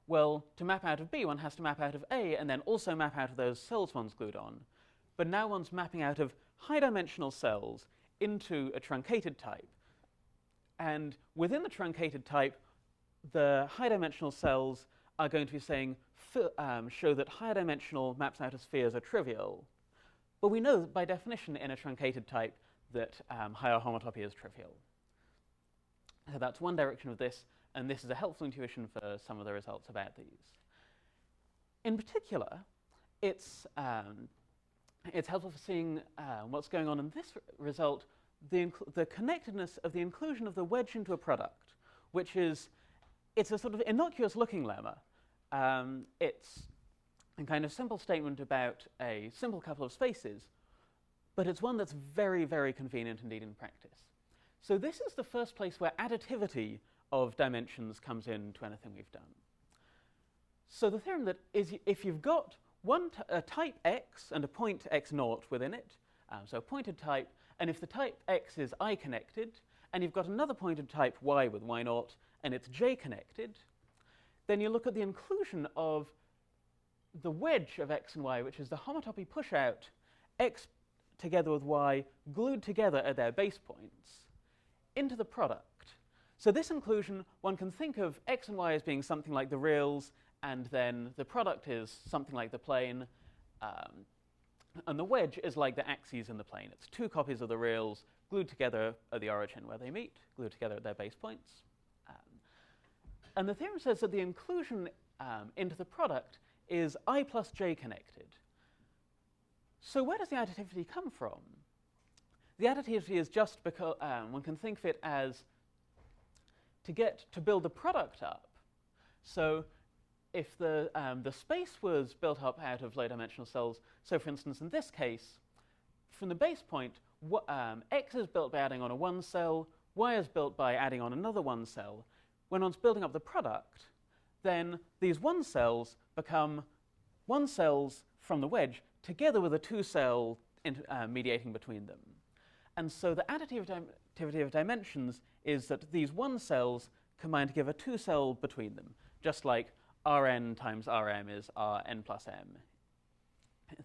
well, to map out of B, one has to map out of A and then also map out of those cells one's glued on. But now one's mapping out of high-dimensional cells into a truncated type. And within the truncated type, the high-dimensional cells are going to be saying, show that higher-dimensional maps out of spheres are trivial. But we know by definition in a truncated type that higher homotopy is trivial. So that's one direction of this, and this is a helpful intuition for some of the results about these. In particular, it's helpful for seeing what's going on in this result, the connectedness of the inclusion of the wedge into a product, which it's a sort of innocuous-looking lemma. It's a kind of simple statement about a simple couple of spaces, but it's one that's very, very convenient indeed in practice. So this is the first place where additivity of dimensions comes into anything we've done. So the theorem that is, if you've got a type x and a point x0 within it, so a pointed type, and if the type x is I-connected, and you've got another pointed type y with y0, and it's j-connected, then you look at the inclusion of the wedge of x and y, which is the homotopy push-out, x together with y glued together at their base points, into the product. So this inclusion, one can think of x and y as being something like the reals, and then the product is something like the plane, and the wedge is like the axes in the plane. It's two copies of the reals glued together at the origin where they meet, glued together at their base points. And the theorem says that the inclusion into the product is I plus j connected. So where does the additivity come from? The additivity is just because one can think of it as to build the product up. So if the space was built up out of low-dimensional cells, so for instance in this case, from the base point, x is built by adding on a one cell, y is built by adding on another one cell. When one's building up the product, then these one cells become one cells from the wedge together with a two cell mediating between them. And so the additivity of dimensions is that these one cells combine to give a two cell between them, just like Rn times Rm is Rn plus m,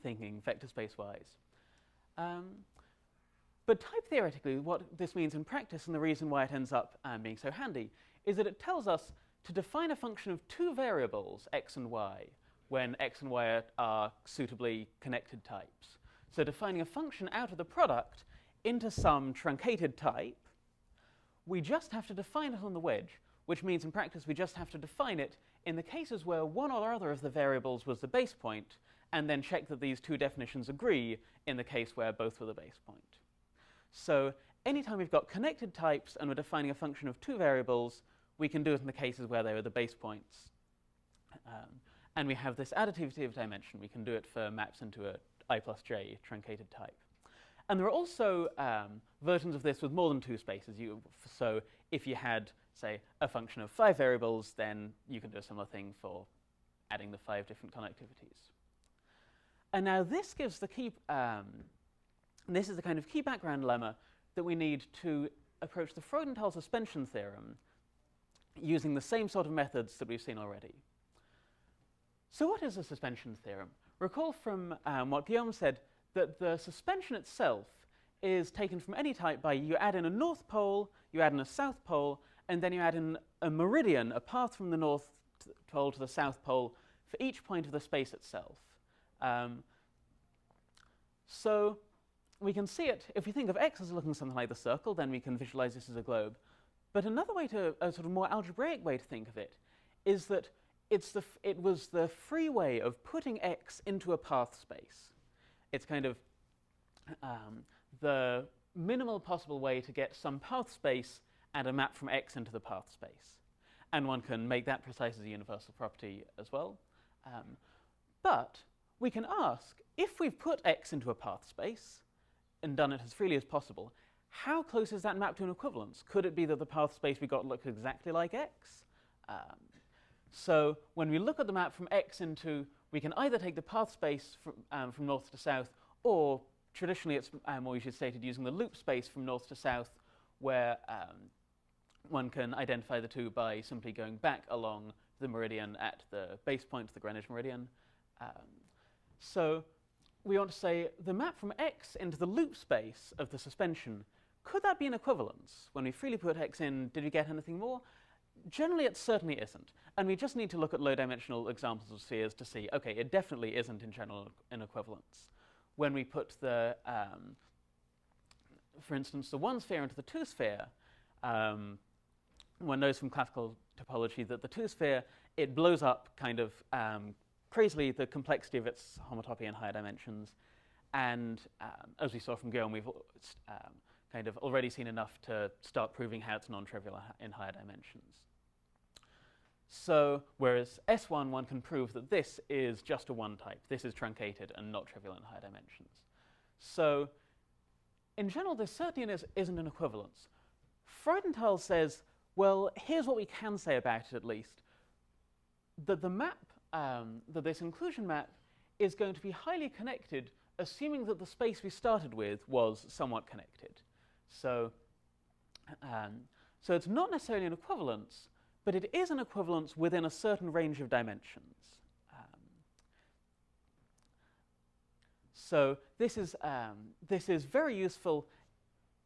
thinking vector space-wise. But type theoretically, what this means in practice, and the reason why it ends up being so handy, is that it tells us to define a function of two variables, x and y, when x and y are suitably connected types. So defining a function out of the product into some truncated type, we just have to define it on the wedge, which means in practice we just have to define it in the cases where one or other of the variables was the base point, and then check that these two definitions agree in the case where both were the base point. So anytime we've got connected types and we're defining a function of two variables, we can do it in the cases where they were the base points. And we have this additivity of dimension. We can do it for maps into a I plus j truncated type. And there are also versions of this with more than two spaces. So if you had, say, a function of 5 variables, then you can do a similar thing for adding the 5 different connectivities. And now this gives the key, this is the kind of key background lemma that we need to approach the Freudenthal suspension theorem using the same sort of methods that we've seen already. So what is a suspension theorem? Recall from what Guillaume said that the suspension itself is taken from any type by you add in a north pole, you add in a south pole, and then you add in a meridian, a path from the north pole to the south pole for each point of the space itself. So we can see it, if we think of x as looking something like the circle, then we can visualize this as a globe. But another way to, a sort of more algebraic way to think of it, is that it was the free way of putting x into a path space. It's kind of the minimal possible way to get some path space and a map from X into the path space. And one can make that precise as a universal property as well. But we can ask, if we've put X into a path space and done it as freely as possible, how close is that map to an equivalence? Could it be that the path space we got looks exactly like X? So when we look at the map from X into, we can either take the path space from north to south, or traditionally it's more usually stated using the loop space from north to south, where one can identify the two by simply going back along the meridian at the base point of the Greenwich meridian. So we want to say the map from X into the loop space of the suspension, could that be an equivalence? When we freely put X in, did we get anything more? Generally, it certainly isn't. And we just need to look at low-dimensional examples of spheres to see, OK, it definitely isn't in general an equivalence. When we put the, for instance, the one sphere into the two sphere, one knows from classical topology that the two sphere, it blows up kind of crazily the complexity of its homotopy in higher dimensions. And as we saw from Guillaume, we've kind of already seen enough to start proving how it's non-trivial in higher dimensions. So whereas S1, one can prove that this is just a one type. This is truncated and not trivial in higher dimensions. So in general, this certainly isn't an equivalence. Freudenthal says, well, here's what we can say about it at least, that the map, that this inclusion map is going to be highly connected, assuming that the space we started with was somewhat connected. So, so it's not necessarily an equivalence, but it is an equivalence within a certain range of dimensions. So this is very useful,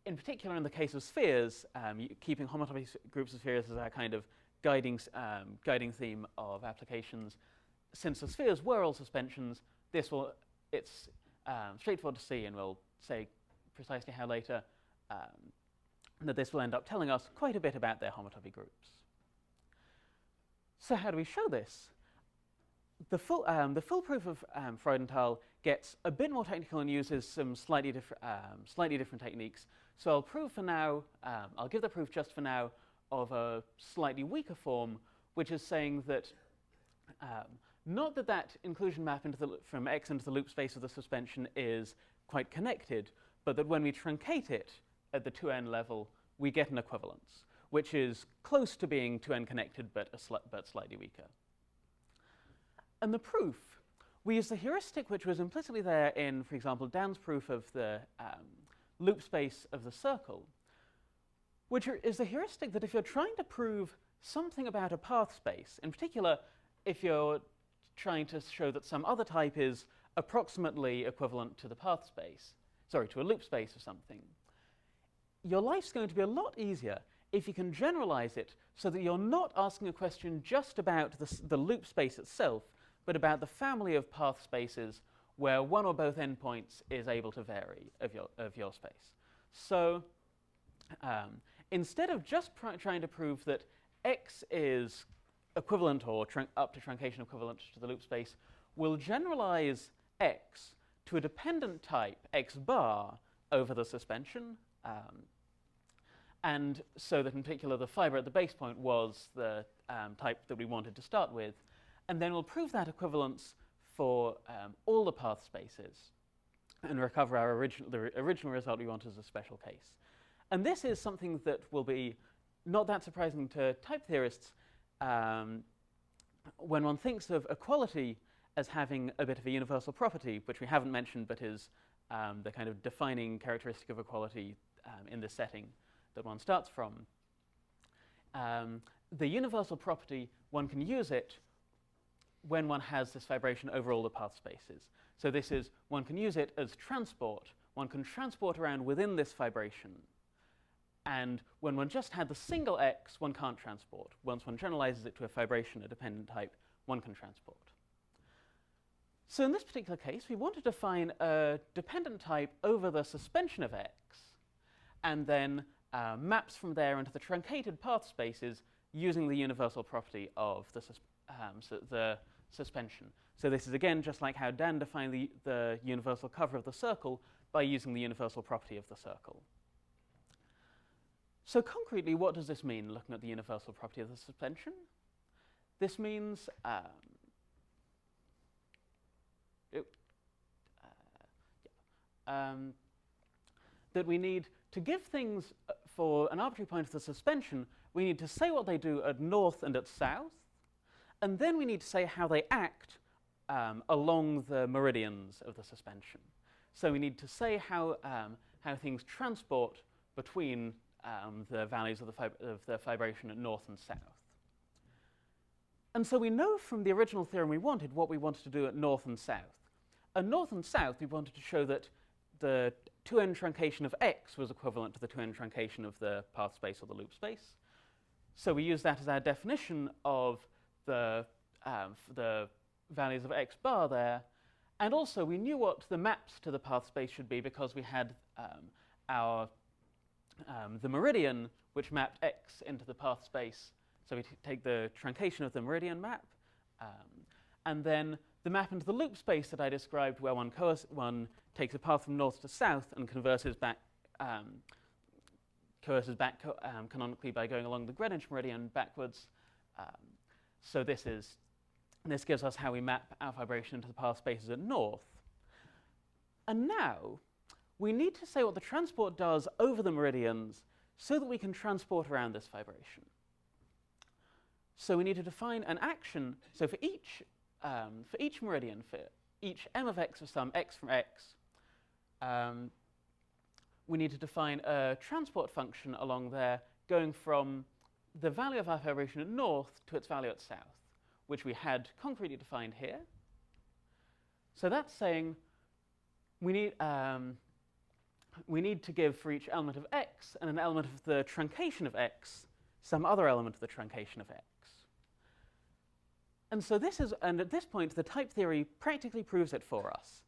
in particular in the case of spheres, keeping homotopy groups of spheres as our kind of guiding theme of applications. Since the spheres were all suspensions, it's straightforward to see, and we'll say precisely how later, that this will end up telling us quite a bit about their homotopy groups. So how do we show this? The full proof of Freudenthal gets a bit more technical and uses some slightly different techniques. So I'll prove for now, I'll give the proof just for now of a slightly weaker form, which is saying that not that inclusion map from X into the loop space of the suspension is quite connected, but that when we truncate it at the 2n level, we get an equivalence, which is close to being 2n connected, but slightly weaker. And the proof, we use the heuristic which was implicitly there in, for example, Dan's proof of the loop space of the circle, which is the heuristic that if you're trying to prove something about a path space, in particular, if you're trying to show that some other type is approximately equivalent to the path space, to a loop space or something, your life's going to be a lot easier if you can generalize it so that you're not asking a question just about the loop space itself, but about the family of path spaces where one or both endpoints is able to vary of your space. So instead of just trying to prove that X is equivalent or up to truncation equivalent to the loop space, we'll generalize X to a dependent type, X bar, over the suspension. And so that in particular the fiber at the base point was the type that we wanted to start with. And then we'll prove that equivalence for all the path spaces and recover the original result we want as a special case. And this is something that will be not that surprising to type theorists when one thinks of equality as having a bit of a universal property, which we haven't mentioned but is the kind of defining characteristic of equality in this setting that one starts from. The universal property, one can use it when one has this fibration over all the path spaces. So this is, one can use it as transport. One can transport around within this fibration. And when one just had the single X, one can't transport. Once one generalizes it to a fibration, a dependent type, one can transport. So in this particular case, we want to define a dependent type over the suspension of X, and then maps from there into the truncated path spaces using the universal property of the suspension. So this is again just like how Dan defined the universal cover of the circle, by using the universal property of the circle. So concretely, what does this mean, looking at the universal property of the suspension? This means that we need to give things for an arbitrary point of the suspension, we need to say what they do at north and at south, and then we need to say how they act along the meridians of the suspension. So we need to say how things transport between the values of the fibration at north and south. And so we know from the original theorem we wanted what we wanted to do at north and south. At north and south, we wanted to show that the 2n truncation of x was equivalent to the 2n truncation of the path space or the loop space. So we use that as our definition of the values of x bar there. And also, we knew what the maps to the path space should be because we had the meridian, which mapped x into the path space. So we take the truncation of the meridian map, and then the map into the loop space that I described, where one takes a path from north to south and coerces back canonically by going along the Greenwich meridian backwards. So this gives us how we map our fibration into the path spaces at north. And now we need to say what the transport does over the meridians so that we can transport around this fibration. So we need to define an action. So for each meridian, for each m of x of some x from x, we need to define a transport function along there going from the value of our fibration at north to its value at south, which we had concretely defined here. So that's saying we need to give for each element of x and an element of the truncation of x some other element of the truncation of x. And so and at this point, the type theory practically proves it for us.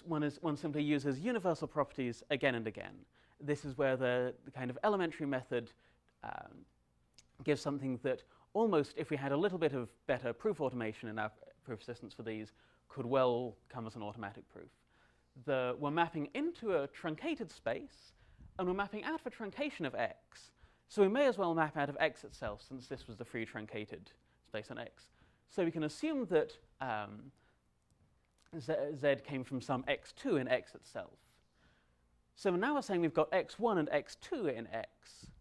One simply uses universal properties again and again. This is where the kind of elementary method gives something that almost, if we had a little bit of better proof automation in our proof assistance for these, could well come as an automatic proof. We're mapping into a truncated space, and we're mapping out of a truncation of x. So we may as well map out of x itself, since this was the free truncated space on x. So we can assume that z came from some x2 in x itself. So now we're saying we've got x1 and x2 in x,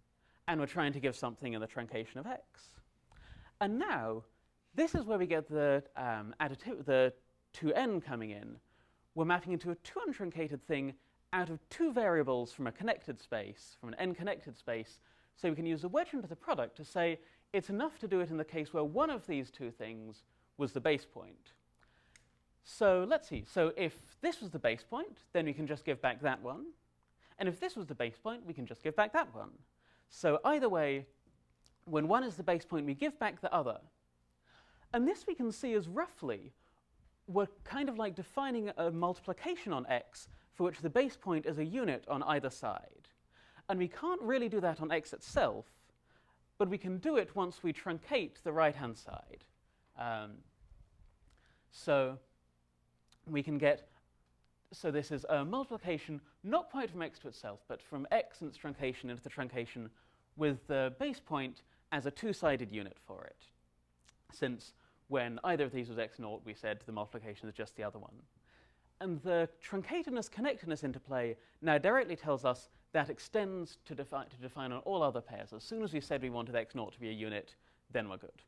and we're trying to give something in the truncation of x. And now, this is where we get the 2n coming in. We're mapping into a 2 untruncated thing out of two variables from a connected space, from an n-connected space. So we can use the wedge into the product to say it's enough to do it in the case where one of these two things was the base point. So let's see. So if this was the base point, then we can just give back that one. And if this was the base point, we can just give back that one. So either way, when one is the base point, we give back the other. And this we can see as roughly, we're kind of like defining a multiplication on x for which the base point is a unit on either side. And we can't really do that on x itself, but we can do it once we truncate the right-hand side. So we can get, so this is a multiplication not quite from x to itself, but from x and its truncation into the truncation with the base point as a two-sided unit for it. Since when either of these was x0, we said the multiplication is just the other one. And the truncatedness-connectedness interplay now directly tells us that extends to define on all other pairs. As soon as we said we wanted x0 to be a unit, then we're good.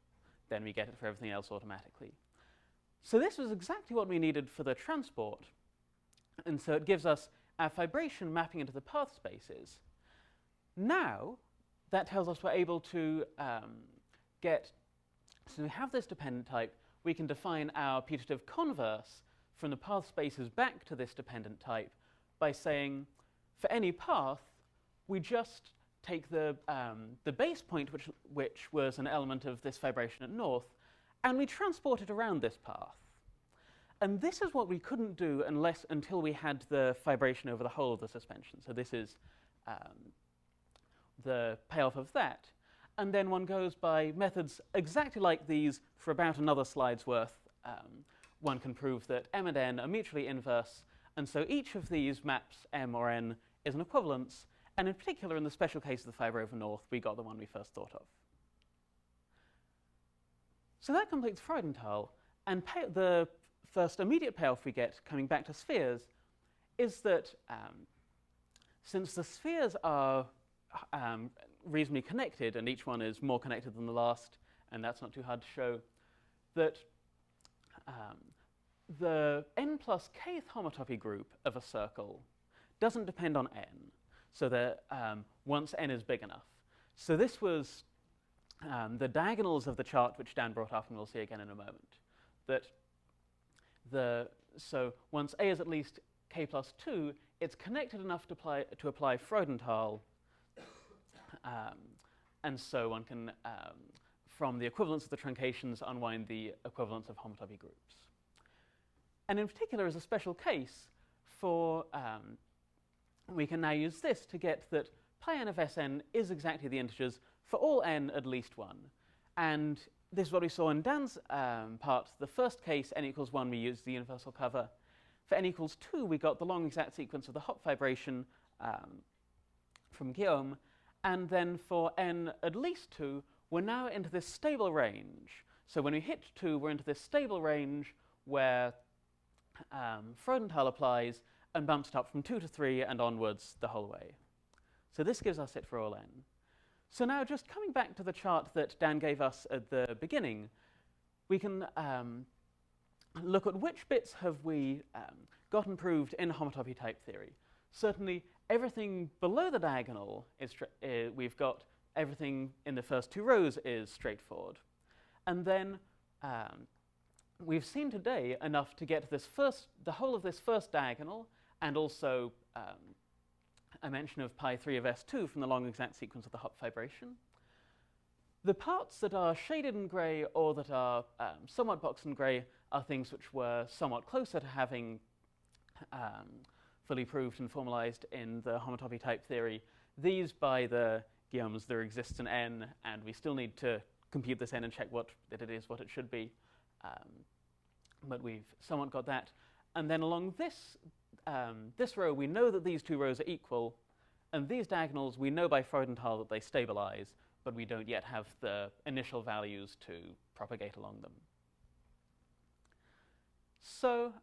Then we get it for everything else automatically. So this was exactly what we needed for the transport. And so it gives us our fibration mapping into the path spaces. Now, that tells us we're able to so we have this dependent type, we can define our putative converse from the path spaces back to this dependent type by saying, for any path, we just take the base point, which was an element of this fibration at north, and we transport it around this path. And this is what we couldn't do until we had the fibration over the whole of the suspension. So this is the payoff of that. And then one goes by methods exactly like these for about another slide's worth. One can prove that m and n are mutually inverse, And so each of these maps, M or N, is an equivalence, and in particular, in the special case of the fiber over north, we got the one we first thought of. So that completes Freudenthal, and the first immediate payoff we get, coming back to spheres, is that since the spheres are reasonably connected, and each one is more connected than the last, and that's not too hard to show, that the n plus kth homotopy group of a circle doesn't depend on n, so that once n is big enough. So this was the diagonals of the chart, which Dan brought up, and we'll see again in a moment. So once a is at least k plus 2, it's connected enough to apply Freudenthal, and so one can, from the equivalence of the truncations, unwind the equivalence of homotopy groups. And in particular, as a special case, we can now use this to get that pi n of Sn is exactly the integers for all n at least 1. And this is what we saw in Dan's part. The first case, n equals 1, we used the universal cover. For n equals 2, we got the long exact sequence of the Hopf fibration from Guillaume. And then for n at least 2, we're now into this stable range. So when we hit 2, we're into this stable range where Freudenthal applies and bumps it up from 2 to 3 and onwards the whole way. So this gives us it for all n. So now just coming back to the chart that Dan gave us at the beginning, we can look at which bits have we gotten proved in homotopy type theory. Certainly everything below the diagonal we've got everything in the first 2 rows is straightforward. And then we've seen today enough to get the whole of this first diagonal, and also a mention of pi 3 of S2 from the long exact sequence of the Hopf fibration. The parts that are shaded in grey or that are somewhat boxed in grey are things which were somewhat closer to having fully proved and formalized in the homotopy type theory. These, by the Guillaumes, there exists an n, and we still need to compute this n and check that it is what it should be. But we've somewhat got that. And then along this row, we know that these 2 rows are equal, and these diagonals, we know by Freudenthal that they stabilize, but we don't yet have the initial values to propagate along them. So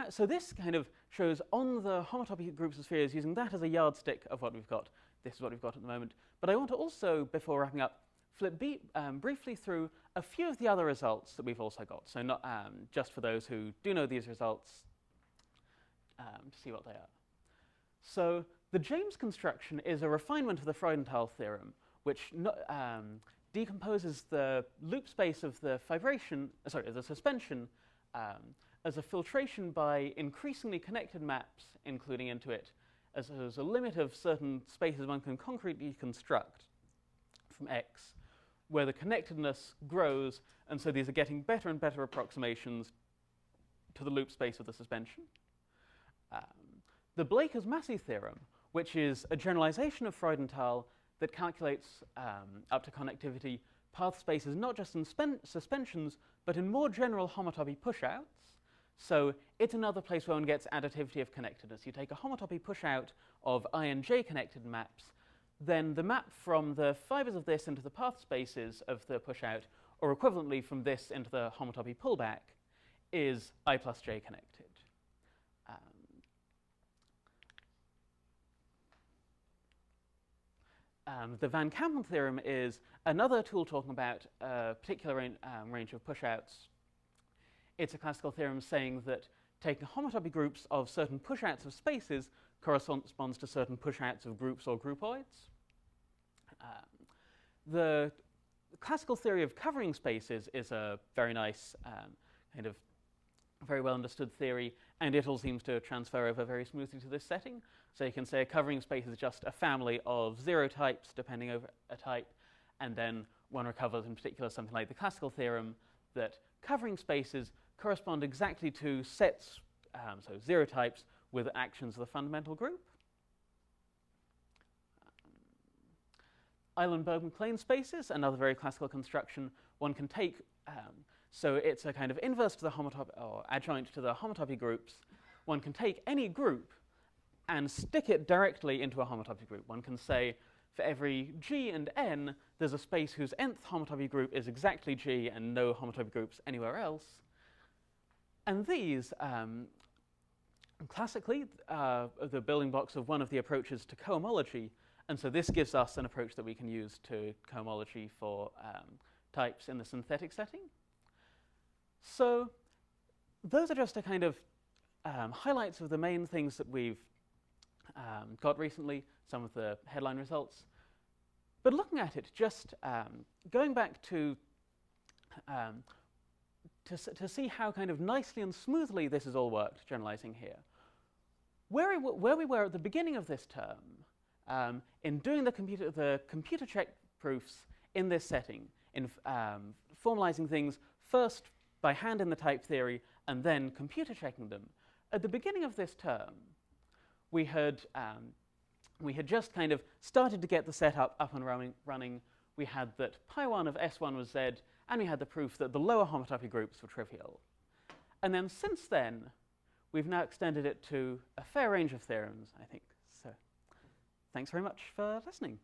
so this kind of shows on the homotopy groups of spheres, using that as a yardstick of what we've got. This is what we've got at the moment. But I want to also, before wrapping up, flip briefly through a few of the other results that we've also got. So not just for those who do know these results, to see what they are. So the James construction is a refinement of the Freudenthal theorem, which decomposes the loop space of the the suspension as a filtration by increasingly connected maps, including into it as a limit of certain spaces one can concretely construct from X, where the connectedness grows, and so these are getting better and better approximations to the loop space of the suspension. The Blakers-Massey theorem, which is a generalization of Freudenthal that calculates up to connectivity path spaces not just in suspensions, but in more general homotopy pushouts. So it's another place where one gets additivity of connectedness. You take a homotopy pushout of I and j connected maps, then the map from the fibers of this into the path spaces of the pushout, or equivalently from this into the homotopy pullback, is I plus j connected. The Van Kampen theorem is another tool talking about a particular range of pushouts. It's a classical theorem saying that taking homotopy groups of certain pushouts of spaces corresponds to certain pushouts of groups or groupoids. The classical theory of covering spaces is a very nice kind of very well understood theory, and it all seems to transfer over very smoothly to this setting. So you can say a covering space is just a family of 0 types depending over a type, and then one recovers in particular something like the classical theorem that covering spaces correspond exactly to sets, so 0 types with actions of the fundamental group. Eilen-Bergman-Klein spaces, another very classical construction. One can take, so it's a kind of inverse to the homotopy, or adjoint to the homotopy groups, one can take any group and stick it directly into a homotopy group. One can say, for every G and N, there's a space whose nth homotopy group is exactly G and no homotopy groups anywhere else. And these, classically, the building blocks of one of the approaches to cohomology. And so this gives us an approach that we can use to cohomology for types in the synthetic setting. So those are just a kind of highlights of the main things that we've got recently, some of the headline results. But looking at it, just going back to see how kind of nicely and smoothly this has all worked, generalizing here. Where we were at the beginning of this term, in doing the computer check proofs in this setting, in formalizing things first by hand in the type theory and then computer checking them, at the beginning of this term, we had just kind of started to get the setup up and running. We had that pi1 of S1 was Z, and we had the proof that the lower homotopy groups were trivial. And then since then, we've now extended it to a fair range of theorems, I think. So thanks very much for listening.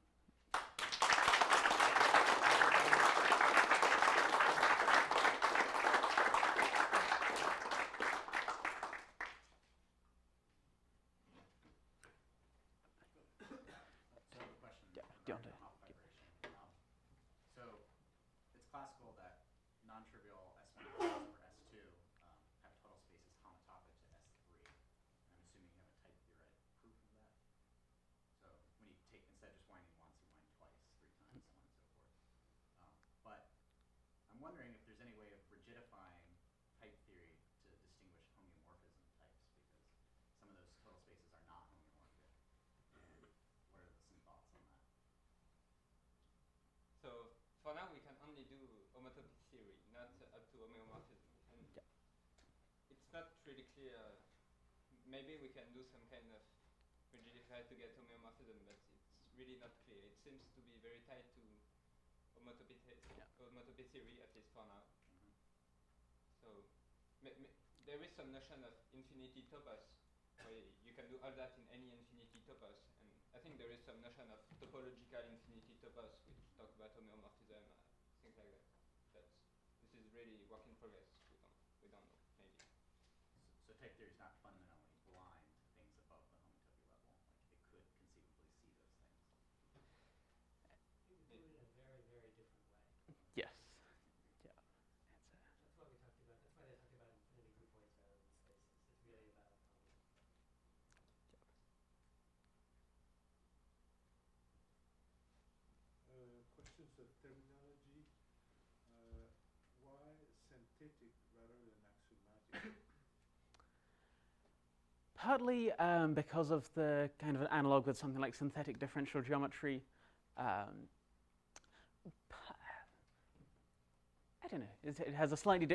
I'm wondering if there's any way of rigidifying type theory to distinguish homeomorphism types, because some of those total spaces are not homeomorphic. And what are some thoughts on that? So for now, we can only do homotopy theory, not up to homeomorphism. And it's not really clear. Maybe we can do some kind of rigidify to get homeomorphism, but it's really not clear. It seems to be very tied to homotopy theory, at least for now. So there is some notion of infinity topos, where you can do all that in any infinity topos. And I think there is some notion of topological infinity topos, which talk about homeomorphism, things like that. But this is really work in progress. We don't know, maybe. So type theory is not fundamentally blind to things above the homotopy level. Like it could conceivably see those things. It would do it in a very, very different way. Yes. Yeah. That's what we talked about. That's why they talk about infinity group points rather than spaces. It's really about questions of terminology. Why synthetic rather than axiomatic? Partly because of the kind of an analog with something like synthetic differential geometry. I don't know. It has a slightly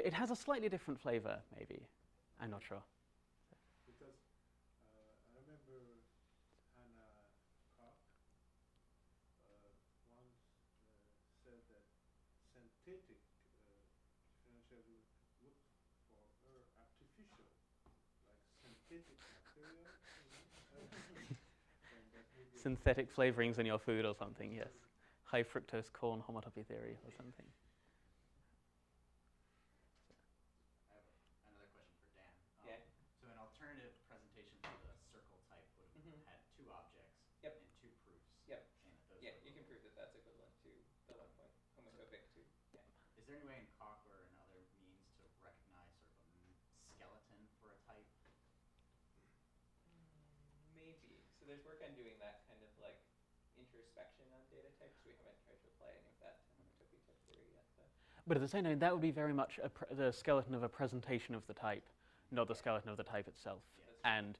different flavor, maybe. I'm not sure. Because I remember Hannah Koch once said that synthetic differential look for artificial, like synthetic material. Synthetic flavorings in your food or something, yes. High fructose corn homotopy theory or something. I have another question for Dan. Yeah. So an alternative presentation for the circle type would have had two objects Yep. and two proofs. Yep. And those Yeah, were you can prove that that's equivalent to the 1 point homotopic too. Yeah. Is there any way in Koch or in other means to recognize sort of a skeleton for a type? Maybe. So there's work on doing that kind of like introspection on data types. We haven't tried to apply any of that to homotopy type theory yet, though. But at the same time, that would be very much the skeleton of a presentation of the type, not the skeleton of the type itself. Yeah. And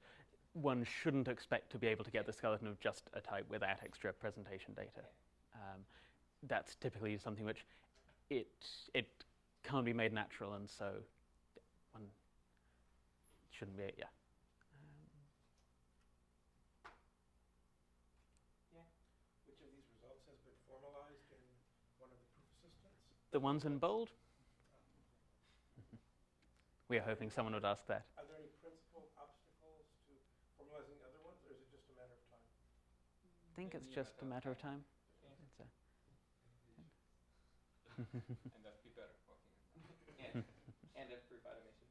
one shouldn't expect to be able to get the skeleton of just a type without extra presentation data. Yeah. That's typically something which it can't be made natural, and so one shouldn't be, yeah. Which of these results has been formalized in one of the proof assistants? The ones in bold? We are hoping someone would ask that. Are there any principal obstacles think it's just a matter of time. It's a And of people working on that. And of proof automation.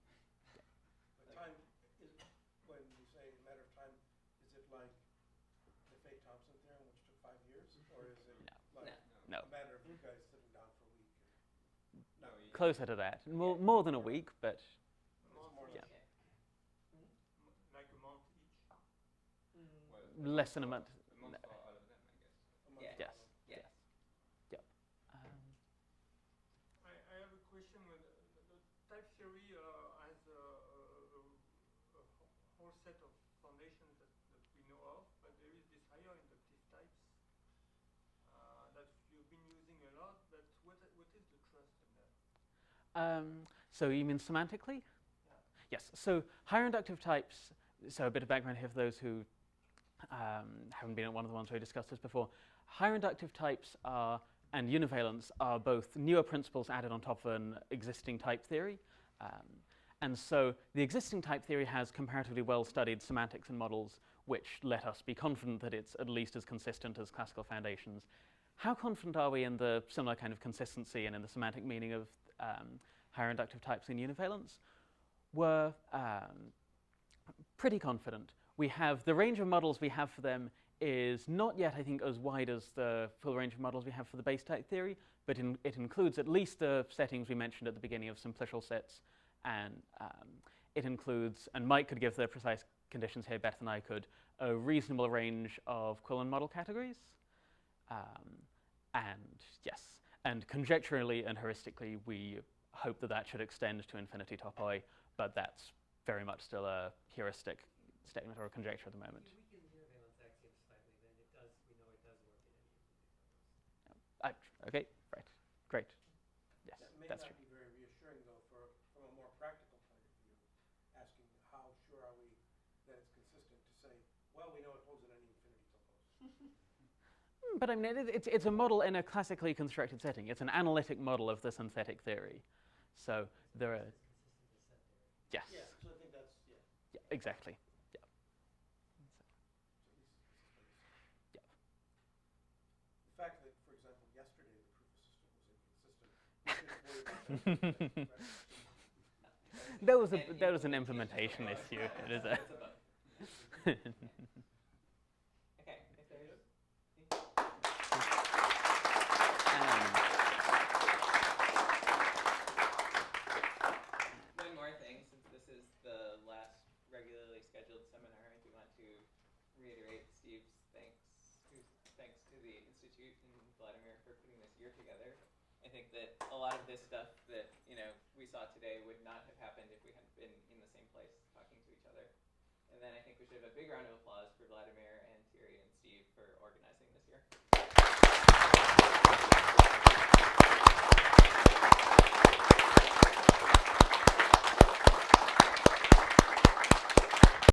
But time is, when you say a matter of time, is it like the Fay-Thompson theorem, which took 5 years? Or is it like No. a matter of you guys sitting down for a week? No, Closer to that. More than a week, but It's more or Yeah. less. Like a month each. well, less than a month. a month for all of them, I guess. A month Yeah. for Yes. all of them. Yes. Yep. I have a question. With the type theory has a whole set of foundations that we know of, but there is this higher inductive types that you've been using a lot. But what is the trust in that? So you mean semantically? Yes. So higher inductive types. So a bit of background here for those who haven't been at one of the ones where we discussed this before. Higher inductive types are, and univalents are both newer principles added on top of an existing type theory. And so the existing type theory has comparatively well-studied semantics and models which let us be confident that it's at least as consistent as classical foundations. How confident are we in the similar kind of consistency and in the semantic meaning of higher inductive types in univalents? We're pretty confident. We have the range of models we have for them is not yet, I think, as wide as the full range of models we have for the base type theory, but it includes at least the settings we mentioned at the beginning of simplicial sets, and it includes, and Mike could give the precise conditions here better than I could, a reasonable range of Quillen model categories. And yes, and conjecturally and heuristically, we hope that that should extend to infinity topoi, but that's very much still a heuristic statement or a conjecture at the moment. We weaken univalence axiom slightly, then it does. We know it does work in any of the different. Okay, right, great. Yes, That may that's not true. be very reassuring, though, from a more practical point of view, asking how sure are we that it's consistent to say, well, we know it holds in any infinity topos. But I mean, it's a model in a classically constructed setting. It's an analytic model of the synthetic theory. So there are, It's consistent as set theory. yes, Yeah, so I think that's, yeah. yeah, exactly. Yeah. So at least it's Yeah. the fact that, for example, yesterday the proof system was inconsistent, we shouldn't worry about that. That was an implementation issue. It is a. Okay, if there's one more thing, since this is the last regularly scheduled seminar, I do want to reiterate Steve's thanks to the Institute and Vladimir for putting this year together. I think that a lot of this stuff that we saw today would not have happened if we hadn't been in the same place talking to each other. And then I think we should have a big round of applause